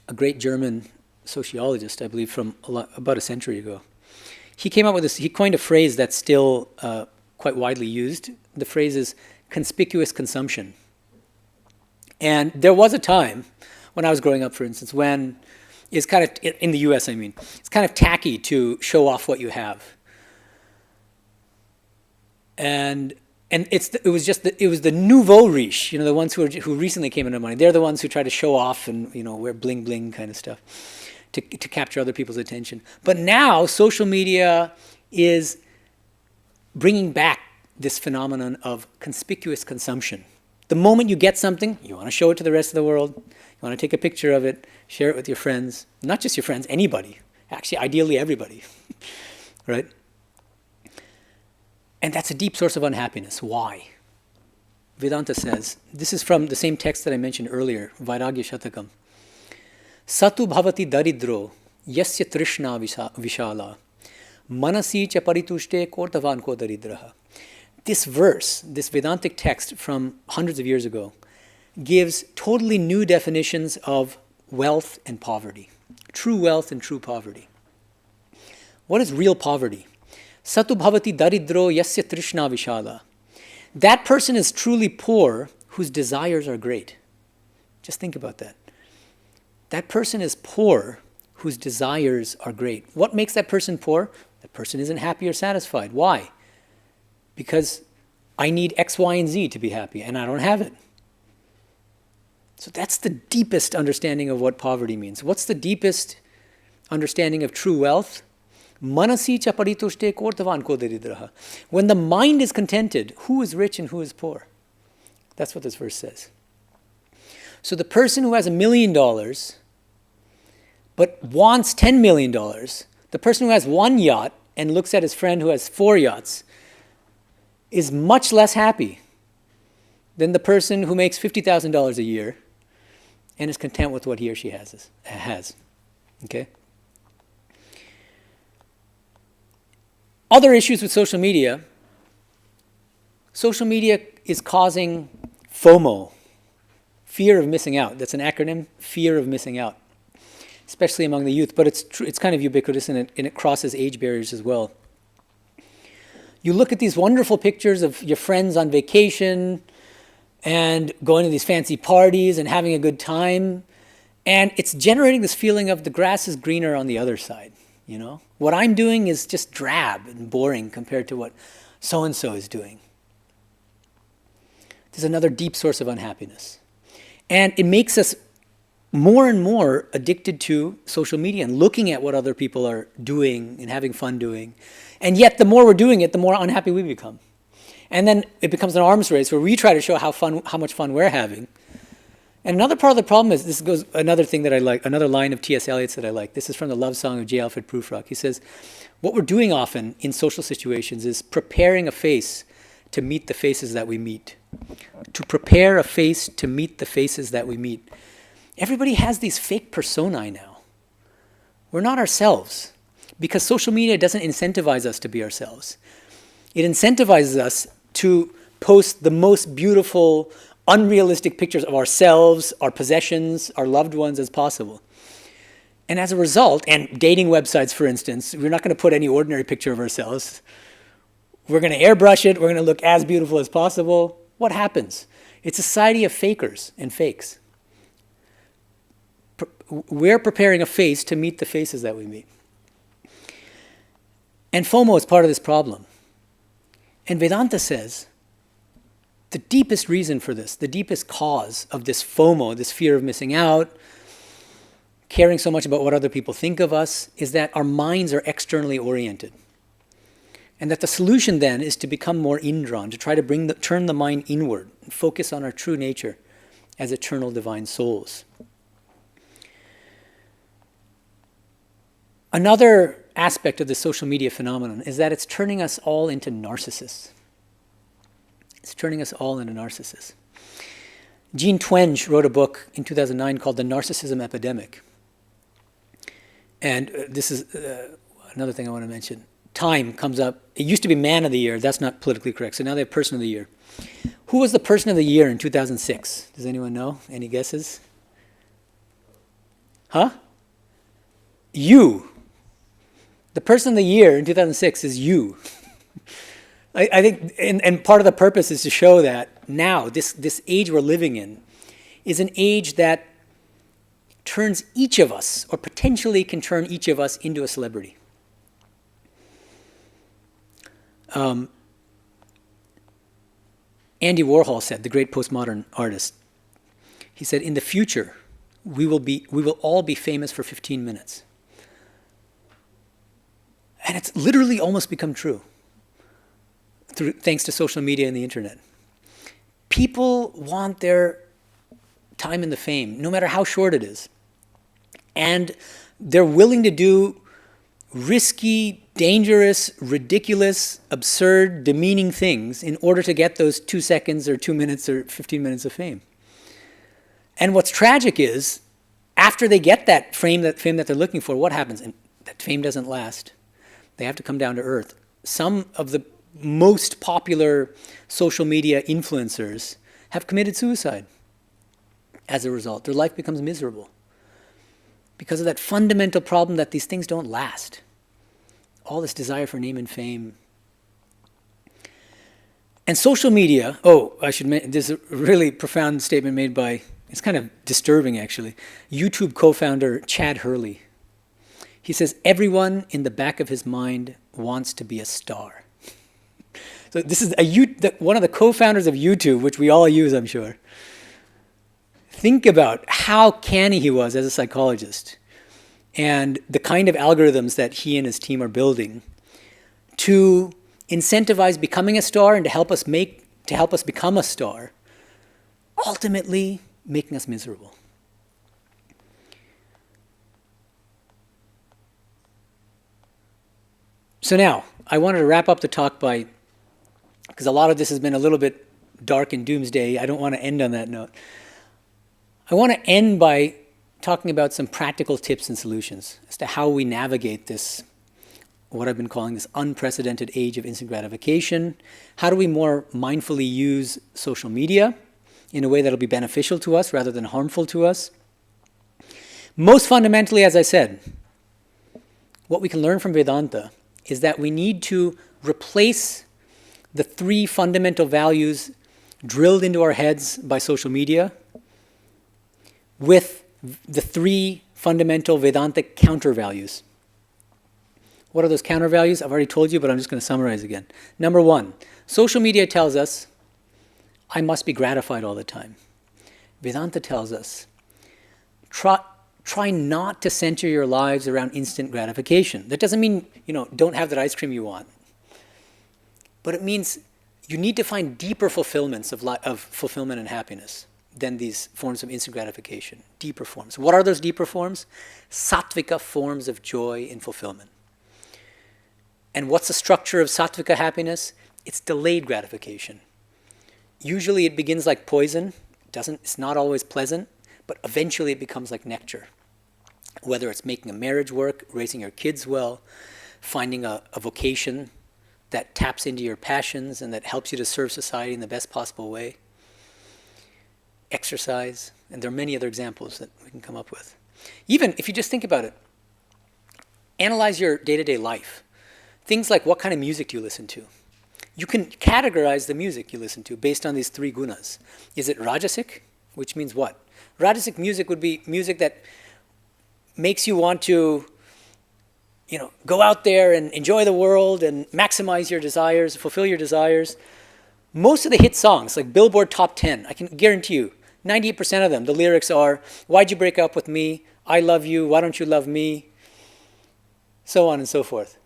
a great German sociologist, I believe, from about a century ago, he came up with this. He coined a phrase that's still quite widely used. The phrase is conspicuous consumption. And there was a time when I was growing up, for instance, when it's kind of, in the US, it's kind of tacky to show off what you have. And it was the nouveau riche, the ones who recently came into money. They're the ones who try to show off and wear bling bling kind of stuff to capture other people's attention. But now social media is bringing back this phenomenon of conspicuous consumption. The moment you get something, you want to show it to the rest of the world. You want to take a picture of it, share it with your friends. Not just your friends, anybody. Actually, ideally everybody. Right? And that's a deep source of unhappiness. Why? Vedanta says, this is from the same text that I mentioned earlier, Vairagya Shatakam. Satu bhavati daridro yasya trishna vishala Manasi cha paritushte kortavan ko daridraha. This verse, this Vedantic text from hundreds of years ago, gives totally new definitions of wealth and poverty. True wealth and true poverty. What is real poverty? Satu bhavati daridro yasya trishna vishala. That person is truly poor whose desires are great. Just think about that. That person is poor whose desires are great. What makes that person poor? That person isn't happy or satisfied. Why? Because I need X, Y, and Z to be happy, and I don't have it. So that's the deepest understanding of what poverty means. What's the deepest understanding of true wealth? Manasi cha paritushte kortavan ko daridraha. When the mind is contented, who is rich and who is poor? That's what this verse says. So the person who has $1 million but wants $10 million, the person who has one yacht and looks at his friend who has 4 yachts, is much less happy than the person who makes $50,000 a year and is content with what he or she has. Okay? Other issues with social media. Social media is causing FOMO, fear of missing out. That's an acronym, fear of missing out, especially among the youth, but it's kind of ubiquitous and it crosses age barriers as well. You look at these wonderful pictures of your friends on vacation and going to these fancy parties and having a good time, and it's generating this feeling of the grass is greener on the other side, you know? What I'm doing is just drab and boring compared to what so-and-so is doing. There's another deep source of unhappiness. And it makes us more and more addicted to social media and looking at what other people are doing and having fun doing. And yet, the more we're doing it, the more unhappy we become. And then it becomes an arms race where we try to show how much fun we're having. And another part of the problem is, this goes, another thing that I like, another line of T.S. Eliot's that I like. This is from the love song of J. Alfred Prufrock. He says, what we're doing often in social situations is preparing a face to meet the faces that we meet. To prepare a face to meet the faces that we meet. Everybody has these fake personae now. We're not ourselves because social media doesn't incentivize us to be ourselves. It incentivizes us to post the most beautiful, unrealistic pictures of ourselves, our possessions, our loved ones as possible. And as a result, and dating websites, for instance, we're not going to put any ordinary picture of ourselves. We're going to airbrush it. We're going to look as beautiful as possible. What happens? It's a society of fakers and fakes. We're preparing a face to meet the faces that we meet. And FOMO is part of this problem. And Vedanta says the deepest reason for this, the deepest cause of this FOMO, this fear of missing out, caring so much about what other people think of us, is that our minds are externally oriented. And that the solution then is to become more indrawn, to try to turn the mind inward and focus on our true nature as eternal divine souls. Another aspect of the social media phenomenon is that it's turning us all into narcissists. It's turning us all into narcissists. Jean Twenge wrote a book in 2009 called The Narcissism Epidemic. And this is another thing I want to mention. Time comes up. It used to be Man of the Year. That's not politically correct. So now they have Person of the Year. Who was the Person of the Year in 2006? Does anyone know? Any guesses? Huh? You. The Person of the Year in 2006 is you. I think, and part of the purpose is to show that now, this age we're living in, is an age that turns each of us, or potentially can turn each of us into a celebrity. Andy Warhol said, the great postmodern artist, he said, in the future, we will all be famous for 15 minutes. And it's literally almost become true, thanks to social media and the internet. People want their time in the fame, no matter how short it is. And they're willing to do risky, dangerous, ridiculous, absurd, demeaning things in order to get those 2 seconds or 2 minutes or 15 minutes of fame. And what's tragic is, after they get that fame that they're looking for, what happens? And that fame doesn't last. They have to come down to earth. Some of the most popular social media influencers have committed suicide as a result. Their life becomes miserable because of that fundamental problem that these things don't last. All this desire for name and fame. And social media, I should mention, there's a really profound statement made by, it's kind of disturbing actually, YouTube co-founder Chad Hurley. He says, everyone in the back of his mind wants to be a star. So this is one of the co-founders of YouTube, which we all use, I'm sure. Think about how canny he was as a psychologist and the kind of algorithms that he and his team are building to incentivize becoming a star and to help us become a star, ultimately making us miserable. So now, I wanted to wrap up the talk because a lot of this has been a little bit dark and doomsday. I don't want to end on that note. I want to end by talking about some practical tips and solutions as to how we navigate this, what I've been calling this unprecedented age of instant gratification. How do we more mindfully use social media in a way that'll be beneficial to us rather than harmful to us? Most fundamentally, as I said, what we can learn from Vedanta is that we need to replace the three fundamental values drilled into our heads by social media with the three fundamental Vedantic counter values. What are those counter values? I've already told you, but I'm just going to summarize again. Number one, social media tells us, I must be gratified all the time. Vedanta tells us, try not to center your lives around instant gratification. That doesn't mean, don't have that ice cream you want. But it means you need to find deeper fulfillments of fulfillment and happiness than these forms of instant gratification. Deeper forms. What are those deeper forms? Sattvika forms of joy and fulfillment. And what's the structure of sattvika happiness? It's delayed gratification. Usually it begins like poison. It's not always pleasant, but eventually it becomes like nectar. Whether it's making a marriage work, raising your kids well, finding a vocation that taps into your passions and that helps you to serve society in the best possible way. Exercise, and there are many other examples that we can come up with. Even if you just think about it, analyze your day-to-day life. Things like what kind of music do you listen to? You can categorize the music you listen to based on these three gunas. Is it rajasic? Which means what? Rajasic music would be music that makes you want to go out there and enjoy the world and maximize your desires, fulfill your desires. Most of the hit songs, like Billboard Top 10, I can guarantee you, 98% of them, the lyrics are, why'd you break up with me? I love you, why don't you love me? So on and so forth.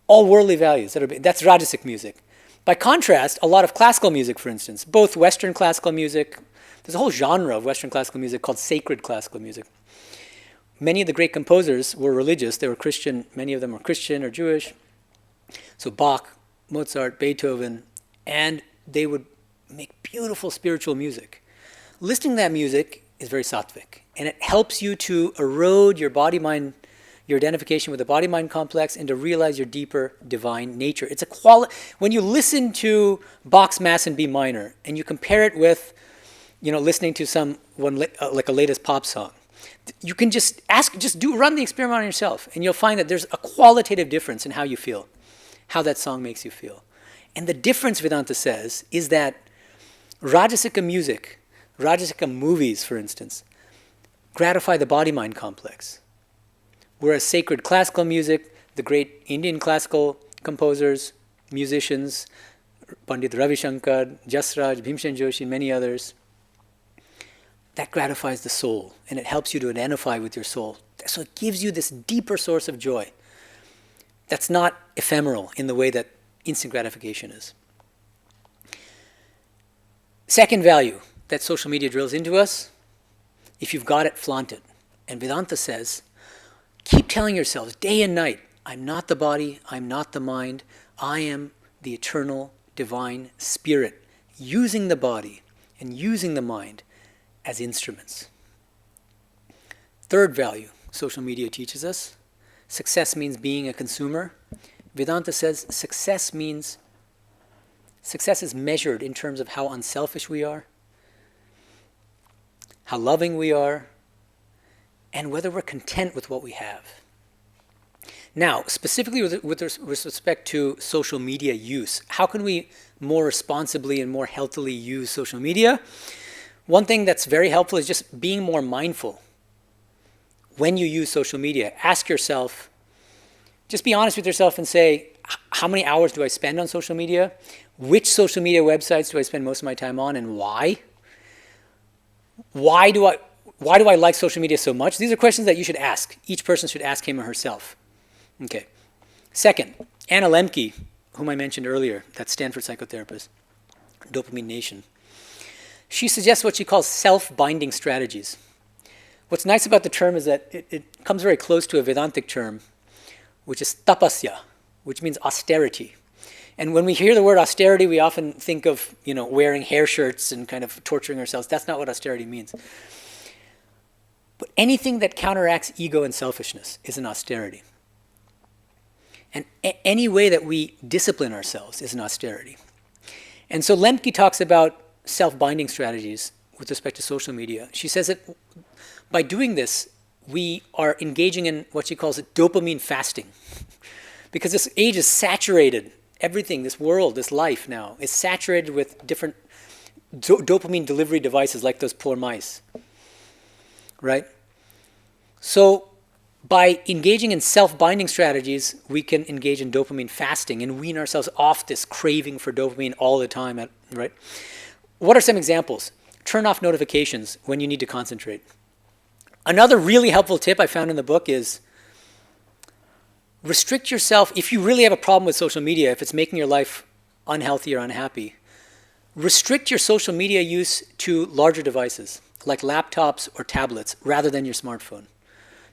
All worldly values, that's rajasic music. By contrast, a lot of classical music, for instance, both Western classical music, there's a whole genre of Western classical music called sacred classical music. Many of the great composers were religious, they were Christian, many of them were Christian or Jewish. So Bach, Mozart, Beethoven, and they would make beautiful spiritual music. Listening to that music is very sattvic, and it helps you to erode your body-mind, your identification with the body-mind complex, and to realize your deeper divine nature. It's when you listen to Bach's Mass in B minor, and you compare it with, listening to like a latest pop song, you can run the experiment on yourself, and you'll find that there's a qualitative difference in how you feel, how that song makes you feel. And the difference, Vedanta says, is that Rajasika music, Rajasika movies, for instance, gratify the body-mind complex. Whereas sacred classical music, the great Indian classical composers, musicians, Pandit Ravi Shankar, Jasraj, Bhimsen Joshi, and many others, that gratifies the soul, and it helps you to identify with your soul. So it gives you this deeper source of joy that's not ephemeral in the way that instant gratification is. Second value that social media drills into us, if you've got it, flaunt it. And Vedanta says, keep telling yourselves day and night, I'm not the body, I'm not the mind, I am the eternal divine spirit, using the body and using the mind as instruments. Third value social media teaches us, success means being a consumer. Vedanta says success is measured in terms of how unselfish we are, how loving we are, and whether we're content with what we have. Now, specifically with respect to social media use, how can we more responsibly and more healthily use social media? One thing that's very helpful is just being more mindful when you use social media. Ask yourself, just be honest with yourself and say, how many hours do I spend on social media? Which social media websites do I spend most of my time on, and why? Why do I like social media so much? These are questions that you should ask. Each person should ask him or herself. Okay. Second, Anna Lemke, whom I mentioned earlier, that Stanford psychotherapist, Dopamine Nation. She suggests what she calls self-binding strategies. What's nice about the term is that it comes very close to a Vedantic term, which is tapasya, which means austerity. And when we hear the word austerity, we often think of, wearing hair shirts and kind of torturing ourselves. That's not what austerity means. But anything that counteracts ego and selfishness is an austerity. And any way that we discipline ourselves is an austerity. And so Lemke talks about self-binding strategies with respect to social media. She says that by doing this, we are engaging in what she calls dopamine fasting. Because this age is saturated. Everything, this world, this life now, is saturated with different dopamine delivery devices like those poor mice. Right? So by engaging in self-binding strategies, we can engage in dopamine fasting and wean ourselves off this craving for dopamine all the time. Right? What are some examples? Turn off notifications when you need to concentrate. Another really helpful tip I found in the book is restrict yourself. If you really have a problem with social media, if it's making your life unhealthy or unhappy, restrict your social media use to larger devices like laptops or tablets rather than your smartphone.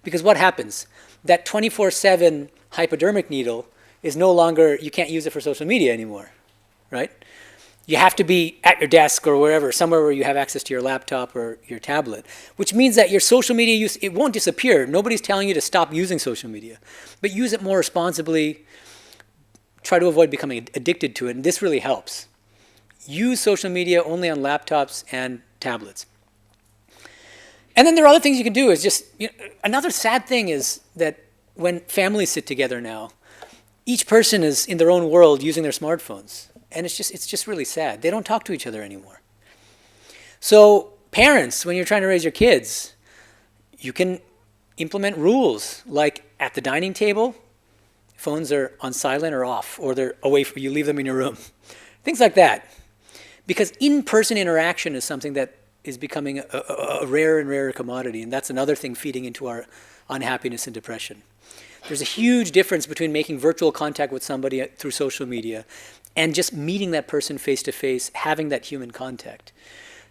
Because what happens? That 24/7 hypodermic needle is no longer, you can't use it for social media anymore, right? You have to be at your desk or wherever, somewhere where you have access to your laptop or your tablet, which means that your social media use, it won't disappear. Nobody's telling you to stop using social media, but use it more responsibly. Try to avoid becoming addicted to it, and this really helps. Use social media only on laptops and tablets. And then there are other things you can do. Is just another sad thing is that when families sit together now, each person is in their own world using their smartphones. And it's just really sad. They don't talk to each other anymore. So parents, when you're trying to raise your kids, you can implement rules like at the dining table, phones are on silent or off, or they're away from you, leave them in your room. Things like that. Because in-person interaction is something that is becoming a rarer and rarer commodity, and that's another thing feeding into our unhappiness and depression. There's a huge difference between making virtual contact with somebody through social media and just meeting that person face to face, having that human contact.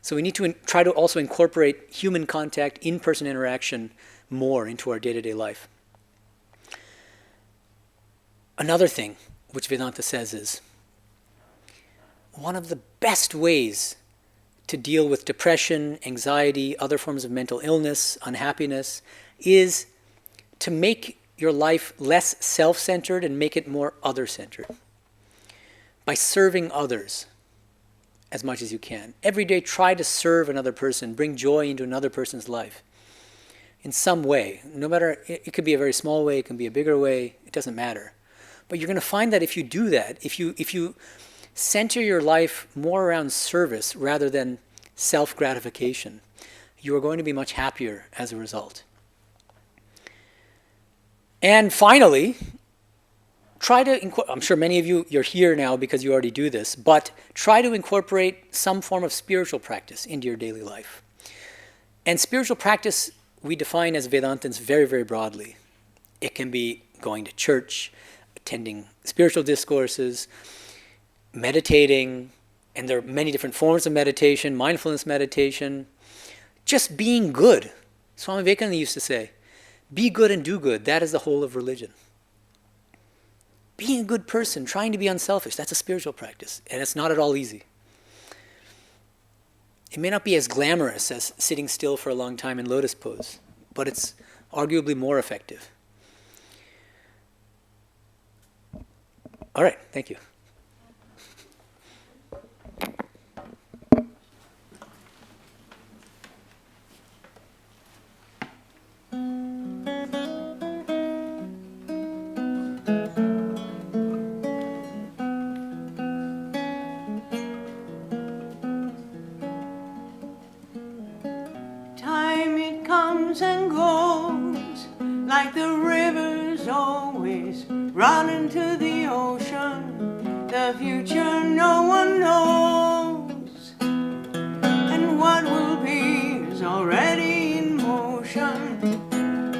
So we need to try to also incorporate human contact, in-person interaction more into our day-to-day life. Another thing which Vedanta says is one of the best ways to deal with depression, anxiety, other forms of mental illness, unhappiness, is to make your life less self-centered and make it more other-centered. By serving others as much as you can. Every day try to serve another person, bring joy into another person's life in some way. No matter, it could be a very small way, it can be a bigger way, it doesn't matter. But you're going to find that if you do that, if you center your life more around service rather than self-gratification, you are going to be much happier as a result. And finally, I'm sure many of you're here now because you already do this, but try to incorporate some form of spiritual practice into your daily life. And spiritual practice we define as Vedantins very, very broadly. It can be going to church, attending spiritual discourses, meditating, and there are many different forms of meditation, mindfulness meditation, just being good. Swami Medhananda used to say, be good and do good. That is the whole of religion. Being a good person, trying to be unselfish, that's a spiritual practice, and it's not at all easy. It may not be as glamorous as sitting still for a long time in lotus pose, but it's arguably more effective. All right, thank you. Time it comes and goes, like the rivers always run into the ocean. The future no one knows, and what will be is already in motion.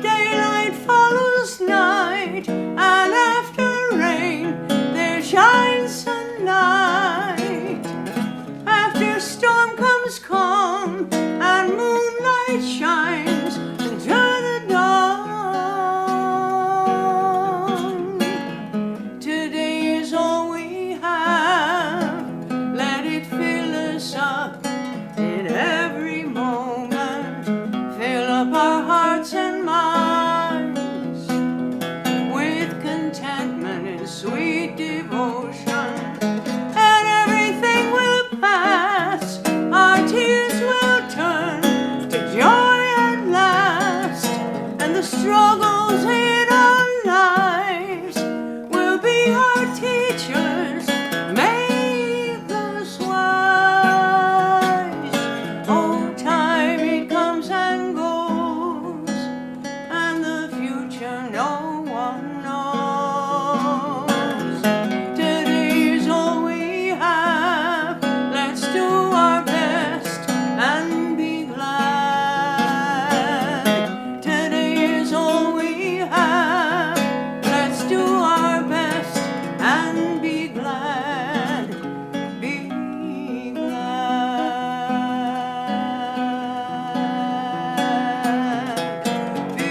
Daylight follows night, and after rain there shines sunlight. After storm comes calm, and moonlight shines into the dawn. Today is all we have, let it fill us up in every moment. Fill up our hearts and minds with contentment and sweet devotion, and everything will pass. Our tears will turn to joy at last, and the struggles in our lives will be our teachers, make us wise. Oh, time it comes and goes, and the future no one knows. Today is all we have, let's do our best and be glad. Today is all we have, let's do our best and be glad. Be glad. Be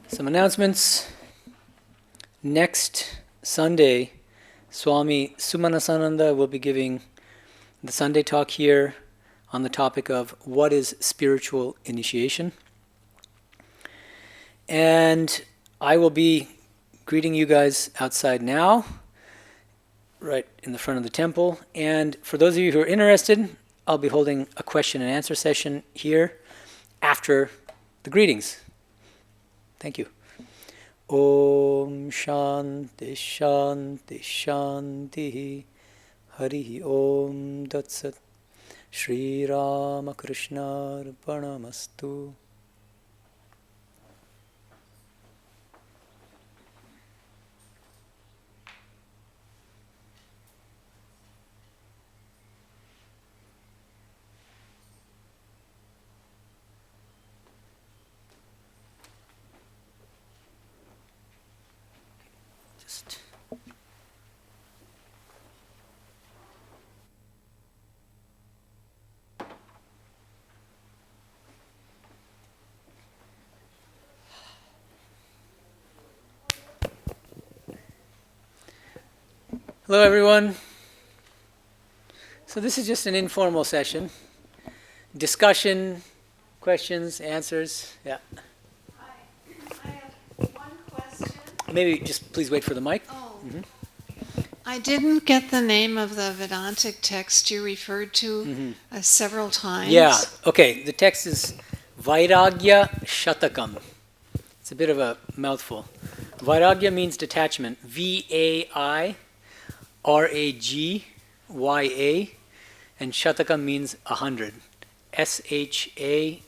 Some announcements. Next Sunday, Swami Medhananda will be giving the Sunday talk here on the topic of what is spiritual initiation. And I will be greeting you guys outside now, right in the front of the temple. And for those of you who are interested, I'll be holding a question and answer session here after the greetings. Thank you. Om Shanti Shanti Shanti Hari Om Datsat Shri Ramakrishna Arpanamastu. Hello everyone. So this is just an informal session. Discussion, questions, answers. Yeah. Hi. I have one question. Maybe just please wait for the mic. Oh. Mhm. I didn't get the name of the Vedantic text you referred to several times. Yeah. Okay. The text is Vairagya Shatakam. It's a bit of a mouthful. Vairagya means detachment. VAIRAGYA. And Shatakam means 100. SHATAKAM.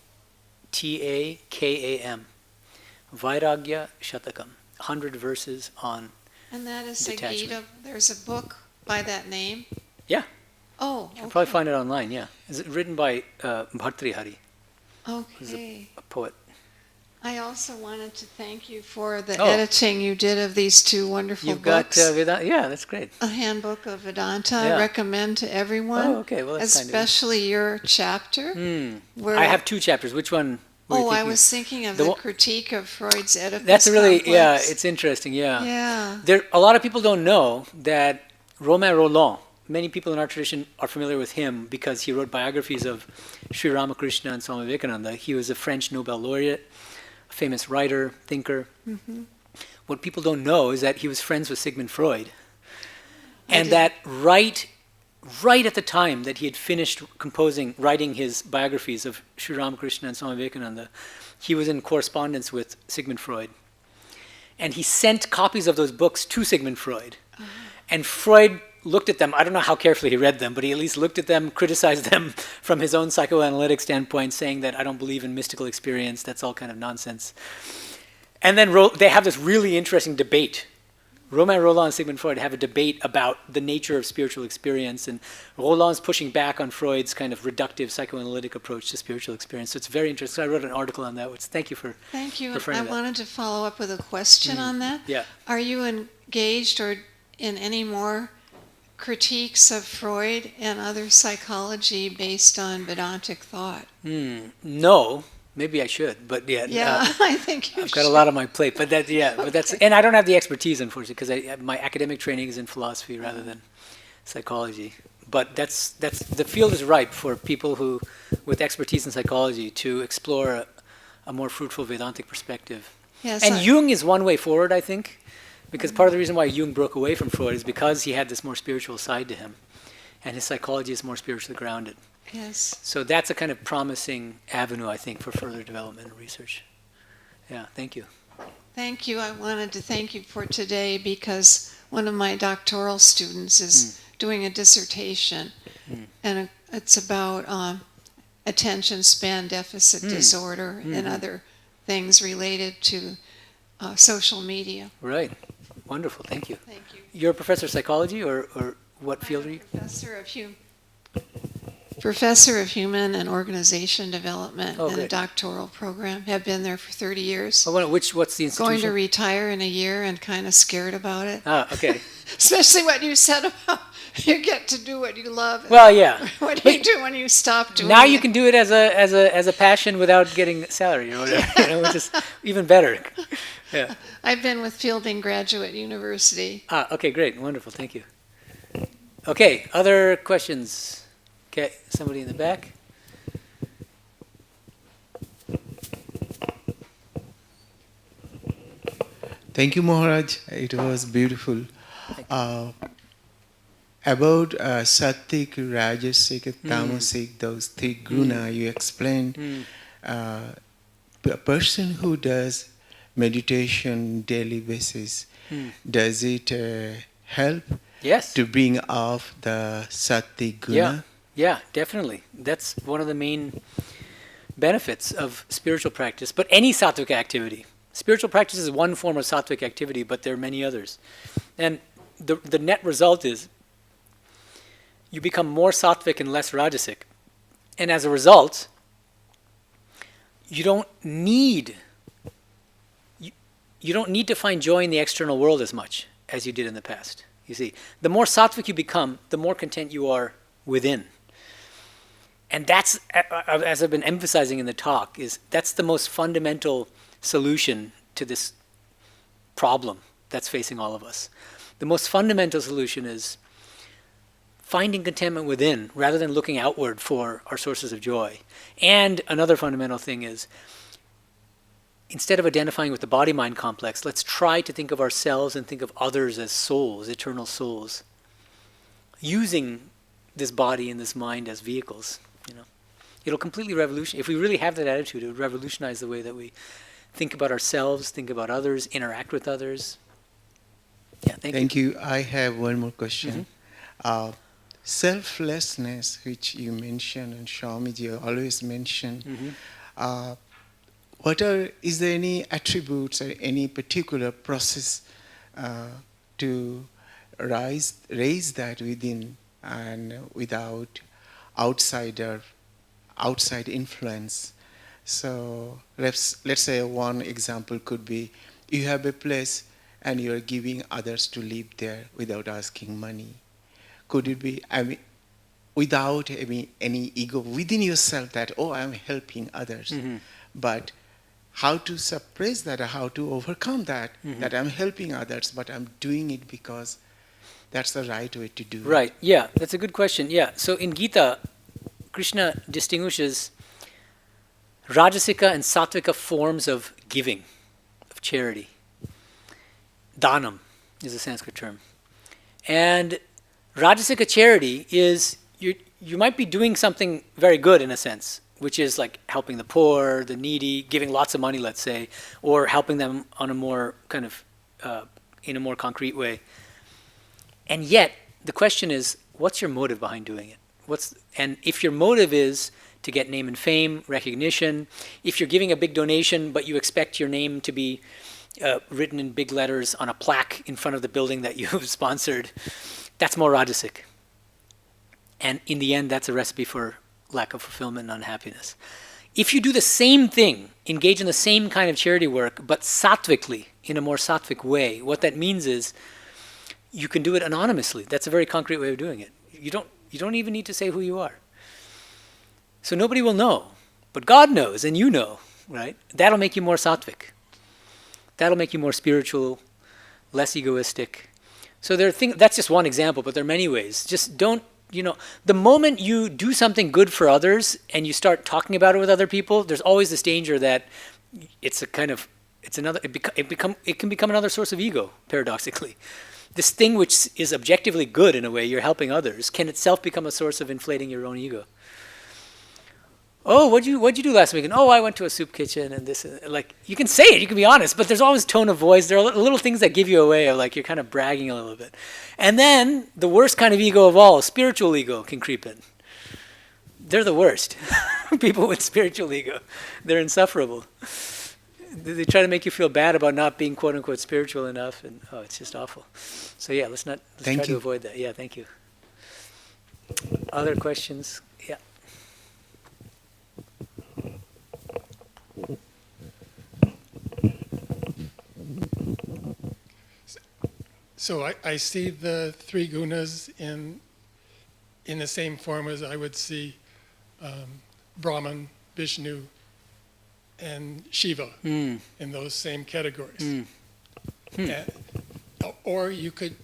Vairagya Shatakam. 100 verses on And that is a detachment. Gita. There's a book by that name. Yeah. Oh, You can probably find it online, yeah. It's written by Bhartrihari, who's okay. a poet. I also wanted to thank you for the Oh. editing you did of these two wonderful You've got books. Vedanta. Yeah, that's great. A handbook of Vedanta. Yeah. I recommend to everyone. Oh, okay. Well, that's kind of you. especially your chapter. Where I have two chapters. Which one? were you Oh, I thinking was thinking of The the one- critique of Freud's Oedipus That's a really, yeah, complex. it's interesting, yeah. Yeah. A lot of people don't know that Romain Rolland, many people in our tradition are familiar with him because he wrote biographies of Sri Ramakrishna and Swami Medhananda. He was a French Nobel laureate, a famous writer, thinker. What people don't know is that he was friends with Sigmund Freud. And that right at the time that he had finished writing his biographies of Sri Ramakrishna and Swami Vivekananda, he was in correspondence with Sigmund Freud. And he sent copies of those books to Sigmund Freud. And Freud looked at them. I don't know how carefully he read them, but he at least looked at them, criticized them from his own psychoanalytic standpoint, saying that I don't believe in mystical experience. That's all kind of nonsense. And then they have this really interesting debate. Romain Rolland and Sigmund Freud have a debate about the nature of spiritual experience, and Rolland's pushing back on Freud's kind of reductive psychoanalytic approach to spiritual experience. So it's very interesting. I wrote an article on that. Thank you for Thank you. referring I to that. wanted to follow up with a question on that. Yeah. Are you engaged or in any more critiques of Freud and other psychology based on Vedantic thought? No. Maybe I should, but yeah. Yeah, I think you I've should. got a lot on my plate, but that's, and I don't have the expertise, unfortunately, because my academic training is in philosophy rather than psychology. But the field is ripe for people who, with expertise in psychology, to explore a more fruitful Vedantic perspective. Yes, And Jung is one way forward, I think, because part of the reason why Jung broke away from Freud is because he had this more spiritual side to him, and his psychology is more spiritually grounded. Yes. So that's a kind of promising avenue, I think, for further development and research. Yeah, thank you. Thank you. I wanted to thank you for today because one of my doctoral students is doing a dissertation, and it's about attention span deficit disorder and other things related to social media. Right. Wonderful. Thank you. Thank you. You're a professor of psychology, or what field are you? Professor of Human and Organization Development in a good. doctoral program. Have been there for 30 years. Oh, what's the institution? Going to retire in a year and kind of scared about it. Ah, okay. Especially what you said about you get to do what you love. Well, yeah. What do you do when you stop doing Now it? you can do it as a passion without getting salary or whatever, which is even better. Yeah. I've been with Fielding Graduate University. Ah, okay, great, wonderful, thank you. Okay, other questions? Okay, somebody in the back. Thank you, Maharaj. It was beautiful. About Sattvic, Rajasic, Tamasic, those three guna you explained. A person who does meditation daily basis, does it help Yes. to bring off the Sattvic guna? Yeah, definitely. That's one of the main benefits of spiritual practice, but any sattvic activity. Spiritual practice is one form of sattvic activity, but there are many others. And the net result is you become more sattvic and less rajasic. And as a result, you don't need to find joy in the external world as much as you did in the past. You see, the more sattvic you become, the more content you are within. And that's, as I've been emphasizing in the talk, that's the most fundamental solution to this problem that's facing all of us. The most fundamental solution is finding contentment within rather than looking outward for our sources of joy. And another fundamental thing is, instead of identifying with the body-mind complex, let's try to think of ourselves and think of others as souls, eternal souls, using this body and this mind as vehicles. It'll completely revolutionize. If we really have that attitude, it would revolutionize the way that we think about ourselves, think about others, interact with others. Yeah, thank you. Thank you. I have one more question. Selflessness, which you mentioned, and Swamiji always mentioned. Is there any attributes or any particular process to raise that within and without outside influence? So let's say one example could be you have a place and you are giving others to live there without asking money. Could it be, without any ego within yourself that, oh, I'm helping others. but how to suppress that, or how to overcome that, that I'm helping others, but I'm doing it because that's the right way to do it. Right, yeah, that's a good question. Yeah, so in Gita, Krishna distinguishes Rajasika and Sattvika forms of giving, of charity. Dhanam is a Sanskrit term. And Rajasika charity is, you might be doing something very good in a sense, which is like helping the poor, the needy, giving lots of money, let's say, or helping them on a more kind of, in a more concrete way. And yet, the question is, what's your motive behind doing it? And if your motive is to get name and fame, recognition, if you're giving a big donation, but you expect your name to be written in big letters on a plaque in front of the building that you've sponsored, that's more Rajasic. And in the end, that's a recipe for lack of fulfillment and unhappiness. If you do the same thing, engage in the same kind of charity work, but sattvically, in a more sattvic way, what that means is you can do it anonymously. That's a very concrete way of doing it. You don't even need to say who you are. So nobody will know, but God knows and you know, right? That'll make you more sattvic. That'll make you more spiritual, less egoistic. So that's just one example, but there are many ways. Just don't, the moment you do something good for others and you start talking about it with other people, there's always this danger that it can become another source of ego, paradoxically. This thing which is objectively good in a way, you're helping others, can itself become a source of inflating your own ego. Oh, what'd you do last weekend? Oh, I went to a soup kitchen and this. Like, you can say it, you can be honest, but there's always tone of voice. There are little things that give you away, or like you're kind of bragging a little bit. And then the worst kind of ego of all, spiritual ego, can creep in. They're the worst. People with spiritual ego, they're insufferable. They try to make you feel bad about not being quote unquote spiritual enough, and it's just awful. So yeah, let's try to avoid that. Yeah, thank you. Other questions? Yeah. So I see the three gunas in the same form as I would see Brahman, Vishnu, and Shiva in those same categories. Or you could,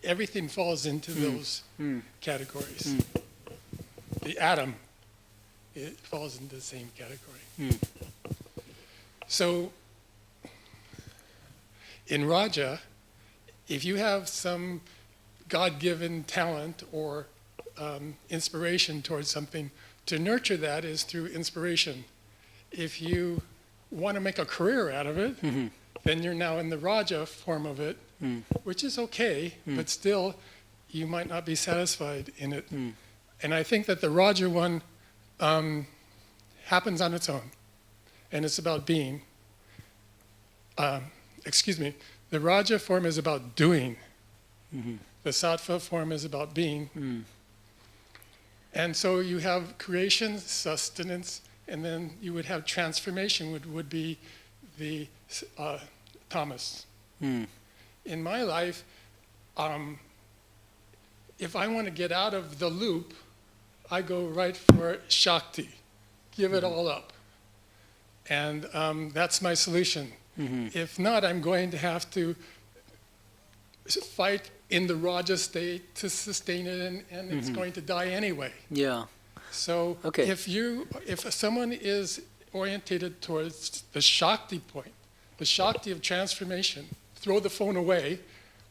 everything falls into those categories. The atom, it falls into the same category. So in Raja, if you have some God-given talent or inspiration towards something, to nurture that is through inspiration. If you want to make a career out of it, then you're now in the Raja form of it, which is okay, but still you might not be satisfied in it. And I think that the Raja one happens on its own, and it's about being. The Raja form is about doing. The Sattva form is about being. And so you have creation, sustenance, and then you would have transformation, would be the tamas. In my life, if I want to get out of the loop, I go right for Shakti. Give it all up. And that's my solution. If not, I'm going to have to fight in the Raja state to sustain it, and it's going to die anyway. Yeah. So if someone is orientated towards the Shakti point, the Shakti of transformation, throw the phone away,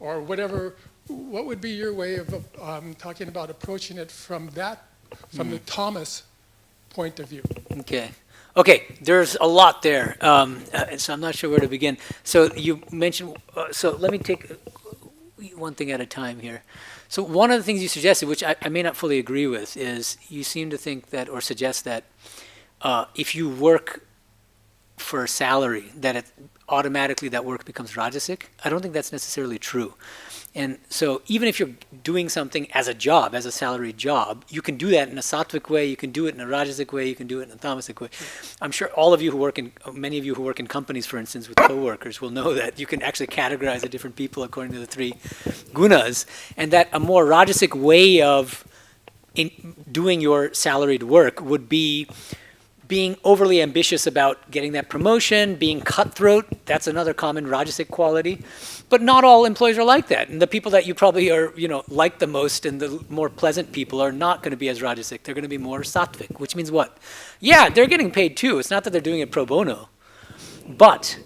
or whatever, what would be your way of talking about approaching it from the Thomas point of view? Okay, there's a lot there, so I'm not sure where to begin. So you mentioned, so let me take one thing at a time here. So one of the things you suggested, which I may not fully agree with, is you seem to think that, or suggest that, if you work for a salary, that automatically that work becomes rajasic. I don't think that's necessarily true. And so even if you're doing something as a job, as a salaried job, you can do that in a sattvic way, you can do it in a rajasic way, you can do it in a tamasic way. I'm sure many of you who work in companies, for instance, with coworkers will know that you can actually categorize the different people according to the three gunas, and that a more rajasic way of doing your salaried work would be being overly ambitious about getting that promotion, being cutthroat, that's another common rajasic quality. But not all employees are like that. And the people that you probably are, like the most and the more pleasant people are not going to be as rajasic. They're going to be more sattvic, which means what? Yeah, they're getting paid too. It's not that they're doing it pro bono. But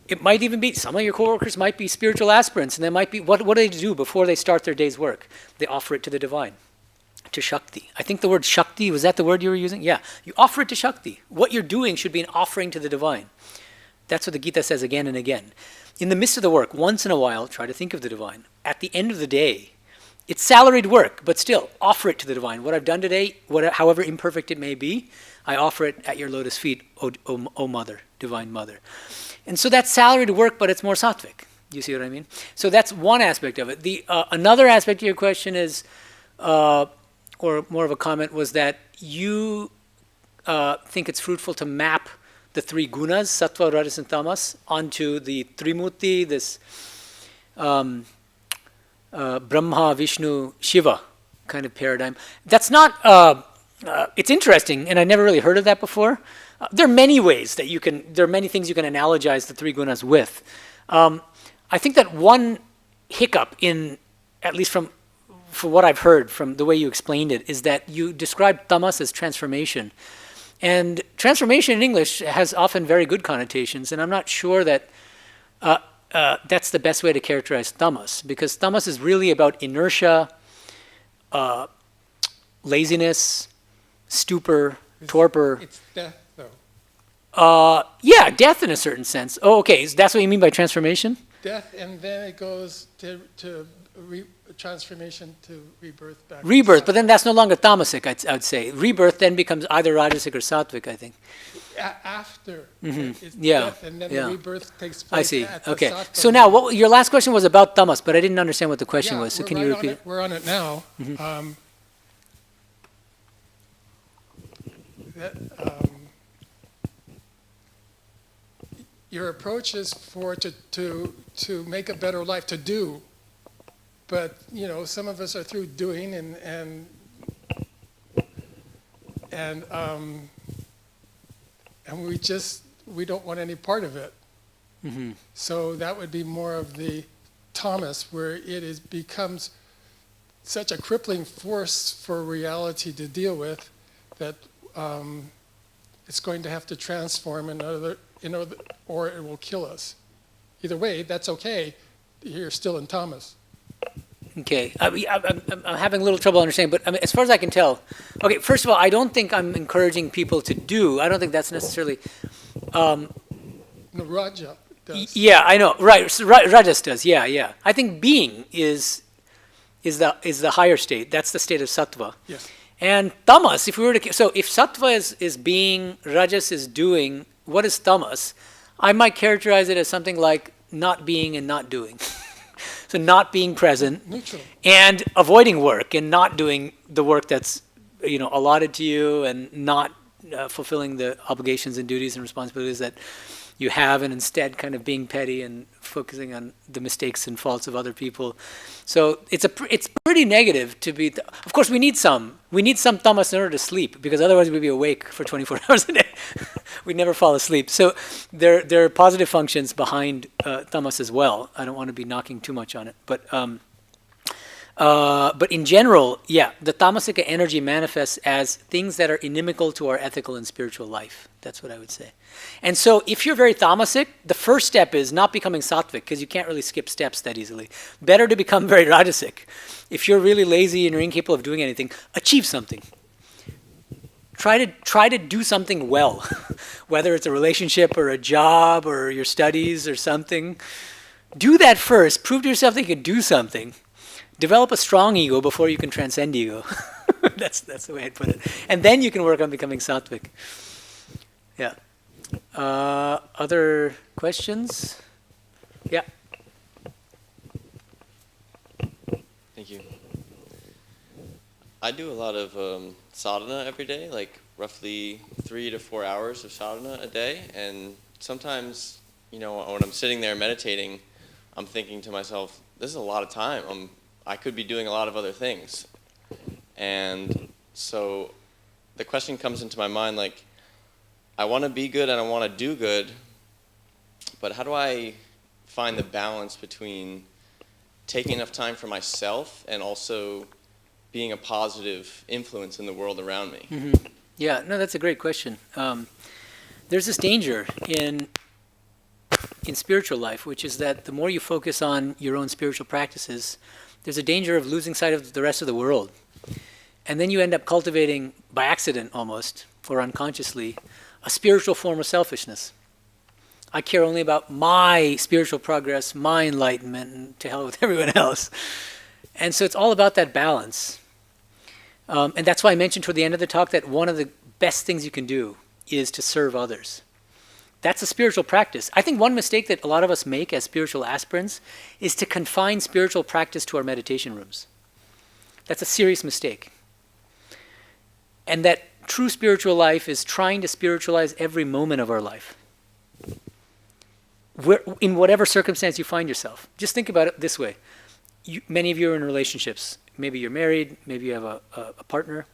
it might even be, some of your coworkers might be spiritual aspirants, and they might be, what do they do before they start their day's work? They offer it to the divine, to Shakti. I think the word Shakti, was that the word you were using? Yeah, you offer it to Shakti. What you're doing should be an offering to the divine. That's what the Gita says again and again. In the midst of the work, once in a while, try to think of the divine. At the end of the day, it's salaried work, but still, offer it to the divine. What I've done today, however imperfect it may be, I offer it at your lotus feet, O Mother, Divine Mother. And so that's salaried work, but it's more sattvic. You see what I mean? So that's one aspect of it. Another aspect of your question is, or more of a comment, was that you think it's fruitful to map the three gunas, sattva, rajas, and tamas, onto the Trimurti, this Brahma, Vishnu, Shiva kind of paradigm. That's not, it's interesting, and I never really heard of that before. There are many ways that there are many things you can analogize the three gunas with. I think that one hiccup at least from what I've heard from the way you explained it, is that you described tamas as transformation. And transformation in English has often very good connotations, and I'm not sure that that's the best way to characterize tamas, because tamas is really about inertia, laziness, stupor, torpor. It's death, though. Yeah, death in a certain sense. Oh, okay, that's what you mean by transformation? Death, and then it goes to transformation to rebirth back. Rebirth, but then that's no longer tamasic, I'd say. Rebirth then becomes either rajasic or sattvic, I think. After it's Yeah, death, and then yeah. the rebirth takes place. I see. At the Okay. sattva So now, your last question was about tamas, but I didn't understand what the question Yeah, was. So we're can you right repeat on it? We're on it now. Your approach is to make a better life, to do. But some of us are through doing, and we don't want any part of it. Mm-hmm. So that would be more of the tamas, where becomes such a crippling force for reality to deal with that it's going to have to transform or it will kill us. Either way, that's okay. You're still in tamas. Okay, I'm having a little trouble understanding, but as far as I can tell, okay, first of all, I don't think I'm encouraging people to do. I don't think that's necessarily. No, Raja does. Yeah, I know. Right, so Rajas does. Yeah. I think being is the higher state. That's the state of sattva. Yes. And tamas, if sattva is being, rajas is doing, what is tamas? I might characterize it as something like not being and not doing. So not being present, Neutral. and avoiding work and not doing the work that's allotted to you, and not fulfilling the obligations and duties and responsibilities that you have, and instead kind of being petty and focusing on the mistakes and faults of other people. So it's pretty negative to be. Of course, we need some tamas in order to sleep, because otherwise we'd be awake for 24 hours a day. We'd never fall asleep. So there are positive functions behind tamas as well. I don't want to be knocking too much on it, but in general, yeah, the tamasic energy manifests as things that are inimical to our ethical and spiritual life. That's what I would say. And so if you're very tamasic, the first step is not becoming sattvic, because you can't really skip steps that easily. Better to become very rajasic. If you're really lazy and you're incapable of doing anything, achieve something. Try to do something well, whether it's a relationship or a job or your studies or something. Do that first. Prove to yourself that you can do something. Develop a strong ego before you can transcend ego. That's the way I'd put it. And then you can work on becoming sattvic. Yeah. Other questions? Yeah. Thank you. I do a lot of sadhana every day, like roughly 3 to 4 hours of sadhana a day. And sometimes, when I'm sitting there meditating, I'm thinking to myself, this is a lot of time. I could be doing a lot of other things. And so the question comes into my mind, like, I want to be good and I want to do good, but how do I find the balance between taking enough time for myself and also being a positive influence in the world around me? Mm-hmm. Yeah, no, that's a great question. There's this danger in spiritual life, which is that the more you focus on your own spiritual practices, there's a danger of losing sight of the rest of the world. And then you end up cultivating, by accident almost, or unconsciously, a spiritual form of selfishness. I care only about my spiritual progress, my enlightenment, and to hell with everyone else. And so it's all about that balance. And that's why I mentioned toward the end of the talk that one of the best things you can do is to serve others. That's a spiritual practice. I think one mistake that a lot of us make as spiritual aspirants is to confine spiritual practice to our meditation rooms. That's a serious mistake. And that true spiritual life is trying to spiritualize every moment of our life. In whatever circumstance you find yourself. Just think about it this way. Many of you are in relationships. Maybe you're married, maybe you have a partner.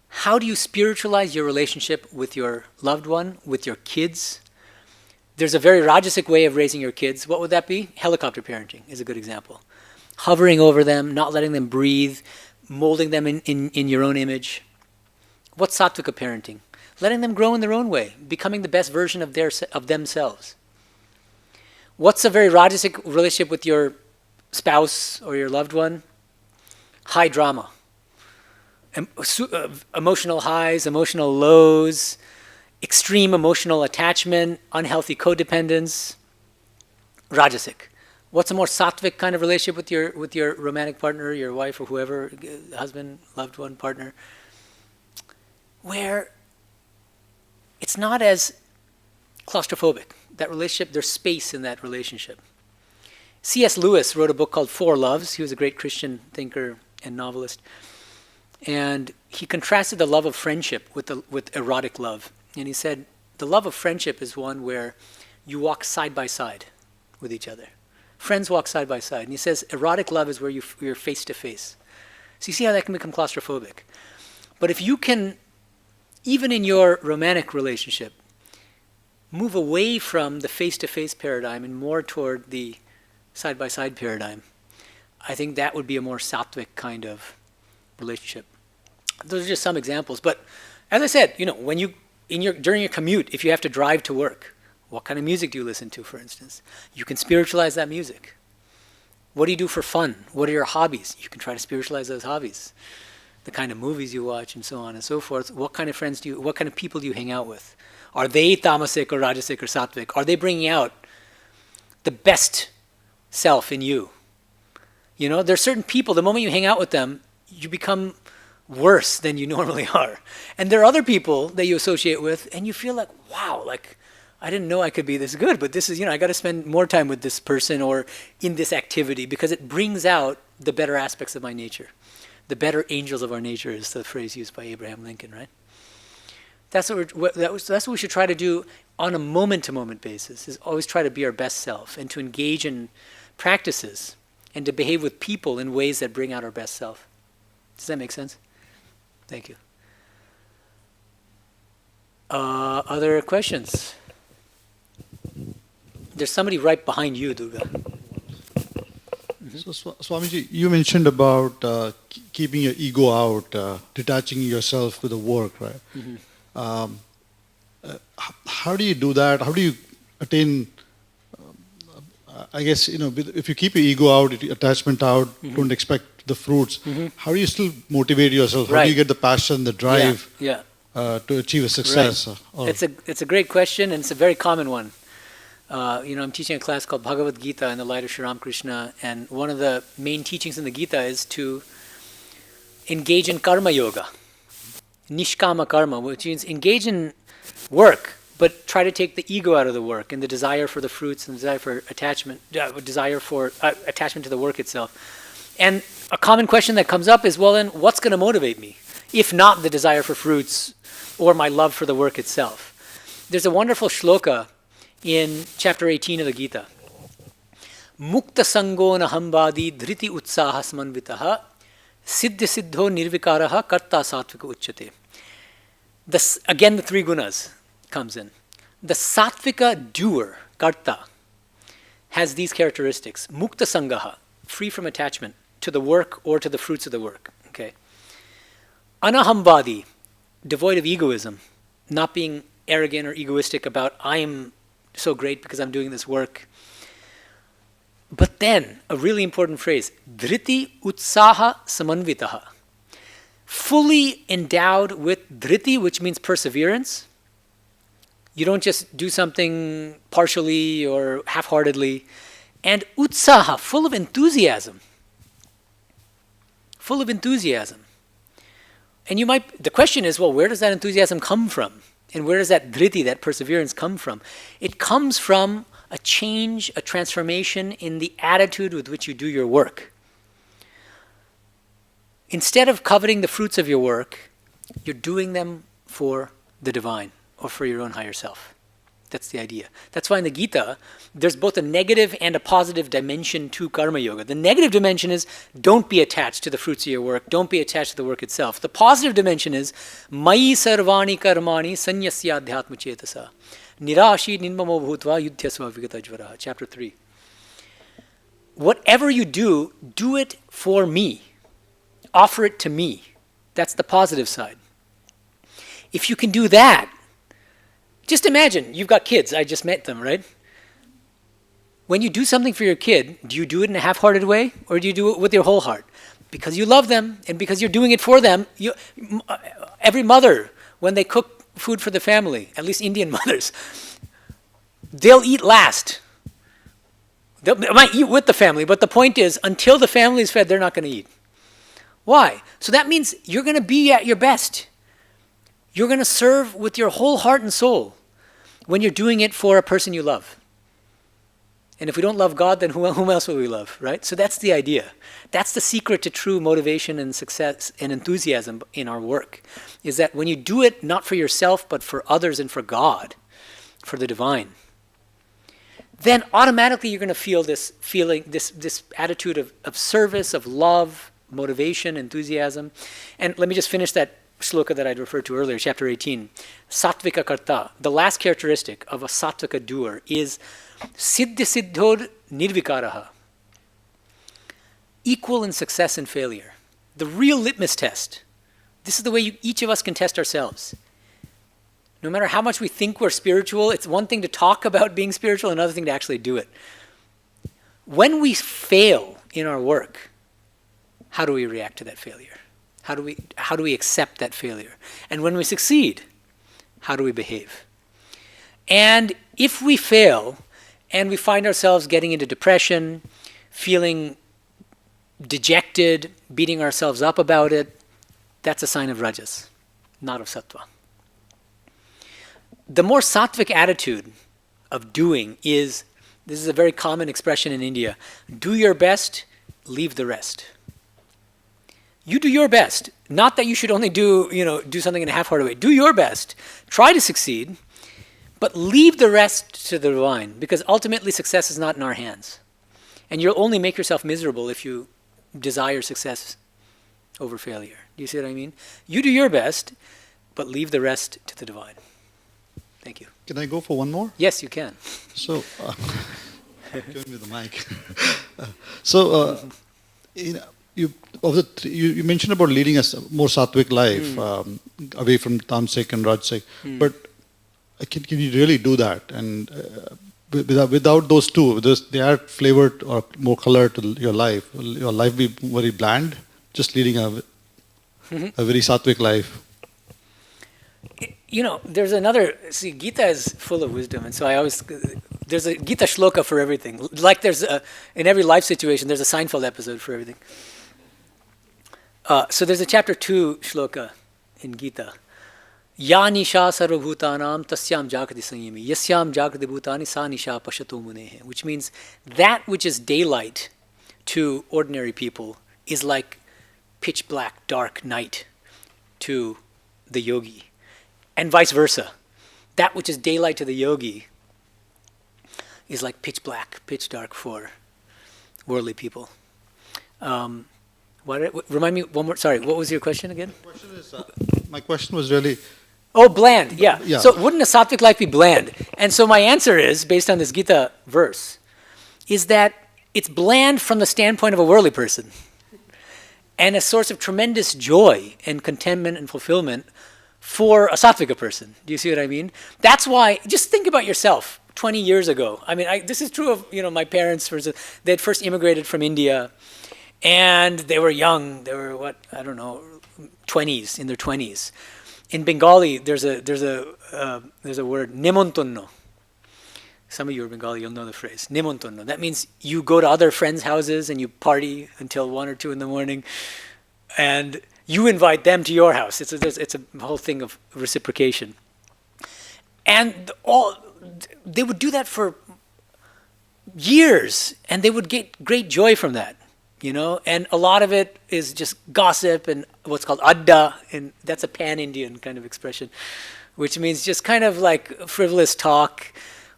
How do you spiritualize your relationship with your loved one, with your kids? There's a very Rajasic way of raising your kids. What would that be? Helicopter parenting is a good example. Hovering over them, not letting them breathe, molding them in your own image. What's Sattvika parenting? Letting them grow in their own way, becoming the best version of themselves. What's a very Rajasic relationship with your spouse or your loved one? High drama. Emotional highs, emotional lows, extreme emotional attachment, unhealthy codependence. Rajasic. What's a more sattvic kind of relationship with your romantic partner, your wife or whoever, husband, loved one, partner, where it's not as claustrophobic. That relationship, there's space in that relationship. C.S. Lewis wrote a book called Four Loves. He was a great Christian thinker and novelist. And he contrasted the love of friendship with erotic love. And he said, the love of friendship is one where you walk side by side with each other. Friends walk side by side. And he says, erotic love is where you're face to face. So you see how that can become claustrophobic. But if you can, even in your romantic relationship, move away from the face-to-face paradigm and more toward the side-by-side paradigm, I think that would be a more sattvic kind of relationship. Those are just some examples. But as I said, when during your commute, if you have to drive to work, what kind of music do you listen to, for instance? You can spiritualize that music. What do you do for fun? What are your hobbies? You can try to spiritualize those hobbies. The kind of movies you watch and so on and so forth. What kind of people do you hang out with? Are they tamasic or rajasic or sattvic? Are they bringing out the best self in you? There's certain people, the moment you hang out with them, you become worse than you normally are. And there are other people that you associate with and you feel like, wow, I didn't know I could be this good, but this is, I got to spend more time with this person or in this activity because it brings out the better aspects of my nature. The better angels of our nature is the phrase used by Abraham Lincoln, right? That's what we should try to do on a moment-to-moment basis, is always try to be our best self and to engage in practices and to behave with people in ways that bring out our best self. Does that make sense? Thank you. Other questions? There's somebody right behind you, Durga. So Swamiji, you mentioned about keeping your ego out, detaching yourself with the work, right? Mm-hmm. How do you do that? How do you attain, I guess, if you keep your ego out, attachment out, mm-hmm. don't expect the fruits, mm-hmm. how do you still motivate yourself? How do you get the passion, the drive to achieve a success? Right. It's a great question, and it's a very common one. I'm teaching a class called Bhagavad Gita in the light of Sri Ramakrishna, and one of the main teachings in the Gita is to engage in karma yoga, nishkama karma, which means engage in work, but try to take the ego out of the work and the desire for the fruits and the desire for attachment, attachment to the work itself. And a common question that comes up is, well then, what's going to motivate me, if not the desire for fruits or my love for the work itself? There's a wonderful shloka in chapter 18 of the Gita. Mukta sango nahambadi dhriti utsahasmanvitaha siddhi siddho nirvikaraha karta sattvika uchyate. Again, the three gunas comes in. The sattvika doer, karta, has these characteristics. Mukta sangaha, free from attachment to the work or to the fruits of the work. Okay. Anahambadi, devoid of egoism, not being arrogant or egoistic about I am so great because I'm doing this work. But then, a really important phrase, dhriti utsaha samanvitaha, fully endowed with dhriti, which means perseverance. You don't just do something partially or half-heartedly. And utsaha, full of enthusiasm. Full of enthusiasm. And the question is, well, where does that enthusiasm come from? And where does that dhriti, that perseverance, come from? It comes from a change, a transformation in the attitude with which you do your work. Instead of coveting the fruits of your work, you're doing them for the divine or for your own higher self. That's the idea. That's why in the Gita, there's both a negative and a positive dimension to karma yoga. The negative dimension is don't be attached to the fruits of your work. Don't be attached to the work itself. The positive dimension is mayi sarvani karmani sanyasya adhyatma chetasa nirashi ninmamo bhutva yudhyasva vigatajvara. Chapter 3. Whatever you do, do it for me. Offer it to me. That's the positive side. If you can do that, just imagine, you've got kids, I just met them, right? When you do something for your kid, do you do it in a half-hearted way or do you do it with your whole heart? Because you love them and because you're doing it for them. Every mother, when they cook food for the family, at least Indian mothers, they'll eat last. They might eat with the family, but the point is, until the family is fed, they're not going to eat. Why? So that means you're going to be at your best. You're going to serve with your whole heart and soul when you're doing it for a person you love. And if we don't love God, then whom else will we love, right? So that's the idea. That's the secret to true motivation and success and enthusiasm in our work, is that when you do it not for yourself, but for others and for God, for the divine, then automatically you're going to feel this feeling, this attitude of service, of love, motivation, enthusiasm. And let me just finish that shloka that I'd referred to earlier, chapter 18. Sattvika karta. The last characteristic of a sattvika doer is siddhi siddhod nirvikaraha. Equal in success and failure. The real litmus test. This is the way each of us can test ourselves. No matter how much we think we're spiritual, it's one thing to talk about being spiritual, another thing to actually do it. When we fail in our work, how do we react to that failure? How do we accept that failure? And when we succeed, how do we behave? And if we fail and we find ourselves getting into depression, feeling dejected, beating ourselves up about it, that's a sign of rajas, not of sattva. The more sattvic attitude of doing is, this is a very common expression in India, do your best, leave the rest. You do your best. Not that you should only do something in a half-hearted way. Do your best. Try to succeed, but leave the rest to the divine, because ultimately success is not in our hands. And you'll only make yourself miserable if you desire success over failure. Do you see what I mean? You do your best, but leave the rest to the divine. Thank you. Can I go for one more? Yes, you can. So, give me the mic. You mentioned about leading a more sattvic life, away from tamasic and rajasic. But can you really do that? And without those two, they add flavor or more color to your life. Will your life be very bland? Just leading a very sattvic life. There's Gita is full of wisdom, and so there's a Gita shloka for everything. Like in every life situation, there's a Seinfeld episode for everything. So there's a chapter 2 shloka in Gita. Ya nisha sarvabhutanam tasyam jagrati sanyami yasyam jagrati bhutani sa nisha pashato munehe, which means that which is daylight to ordinary people is like pitch black, dark night to the yogi. And vice versa. That which is daylight to the yogi is like pitch black, pitch dark for worldly people. Remind me one more. Sorry, what was your question again? My question was really, Oh, bland, yeah. Yeah. So wouldn't a sattvic life be bland? And so my answer is, based on this Gita verse, is that it's bland from the standpoint of a worldly person and a source of tremendous joy and contentment and fulfillment for a sattvika person. Do you see what I mean? That's why, just think about yourself 20 years ago. I mean, this is true of my parents. They had first immigrated from India, and they were young. They were, 20s, in their 20s. In Bengali, there's a word, nemontonno. Some of you are Bengali, you'll know the phrase, nemontonno. That means you go to other friends' houses and you party until 1 or 2 in the morning, and you invite them to your house. It's a whole thing of reciprocation. And they would do that for years, and they would get great joy from that. And a lot of it is just gossip and what's called adda, and that's a pan-Indian kind of expression, which means just kind of like frivolous talk.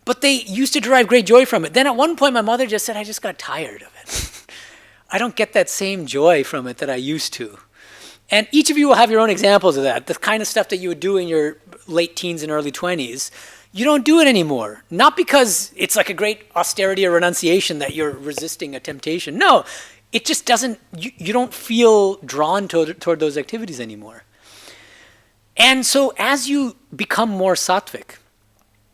But they used to derive great joy from it. Then at one point, my mother just said, I just got tired of it. I don't get that same joy from it that I used to. And each of you will have your own examples of that. The kind of stuff that you would do in your late teens and early 20s, you don't do it anymore. Not because it's like a great austerity or renunciation that you're resisting a temptation. No. It just doesn't, you don't feel drawn toward those activities anymore. And so as you become more sattvic,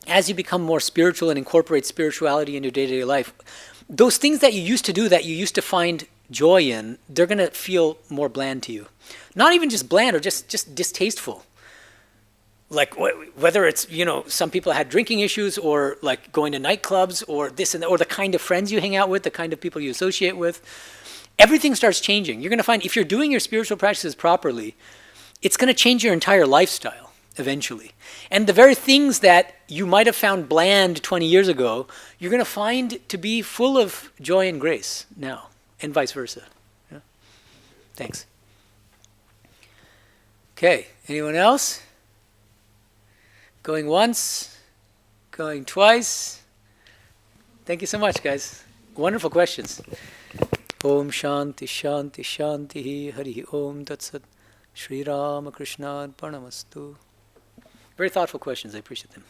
as you become more spiritual and incorporate spirituality in your day-to-day life, those things that you used to do, that you used to find joy in, they're going to feel more bland to you. Not even just bland or just distasteful. Like whether it's, some people had drinking issues or like going to nightclubs or this and that, or the kind of friends you hang out with, the kind of people you associate with. Everything starts changing. You're going to find if you're doing your spiritual practices properly, it's going to change your entire lifestyle eventually. And the very things that you might have found bland 20 years ago, you're going to find to be full of joy and grace now, and vice versa. Yeah? Thanks. Okay, anyone else? Going once? Going twice? Thank you so much, guys. Wonderful questions. Om Shanti Shanti Shanti Hari Om Tat Sat Shri Rama Krishna Arpanamastu. Very thoughtful questions. I appreciate them.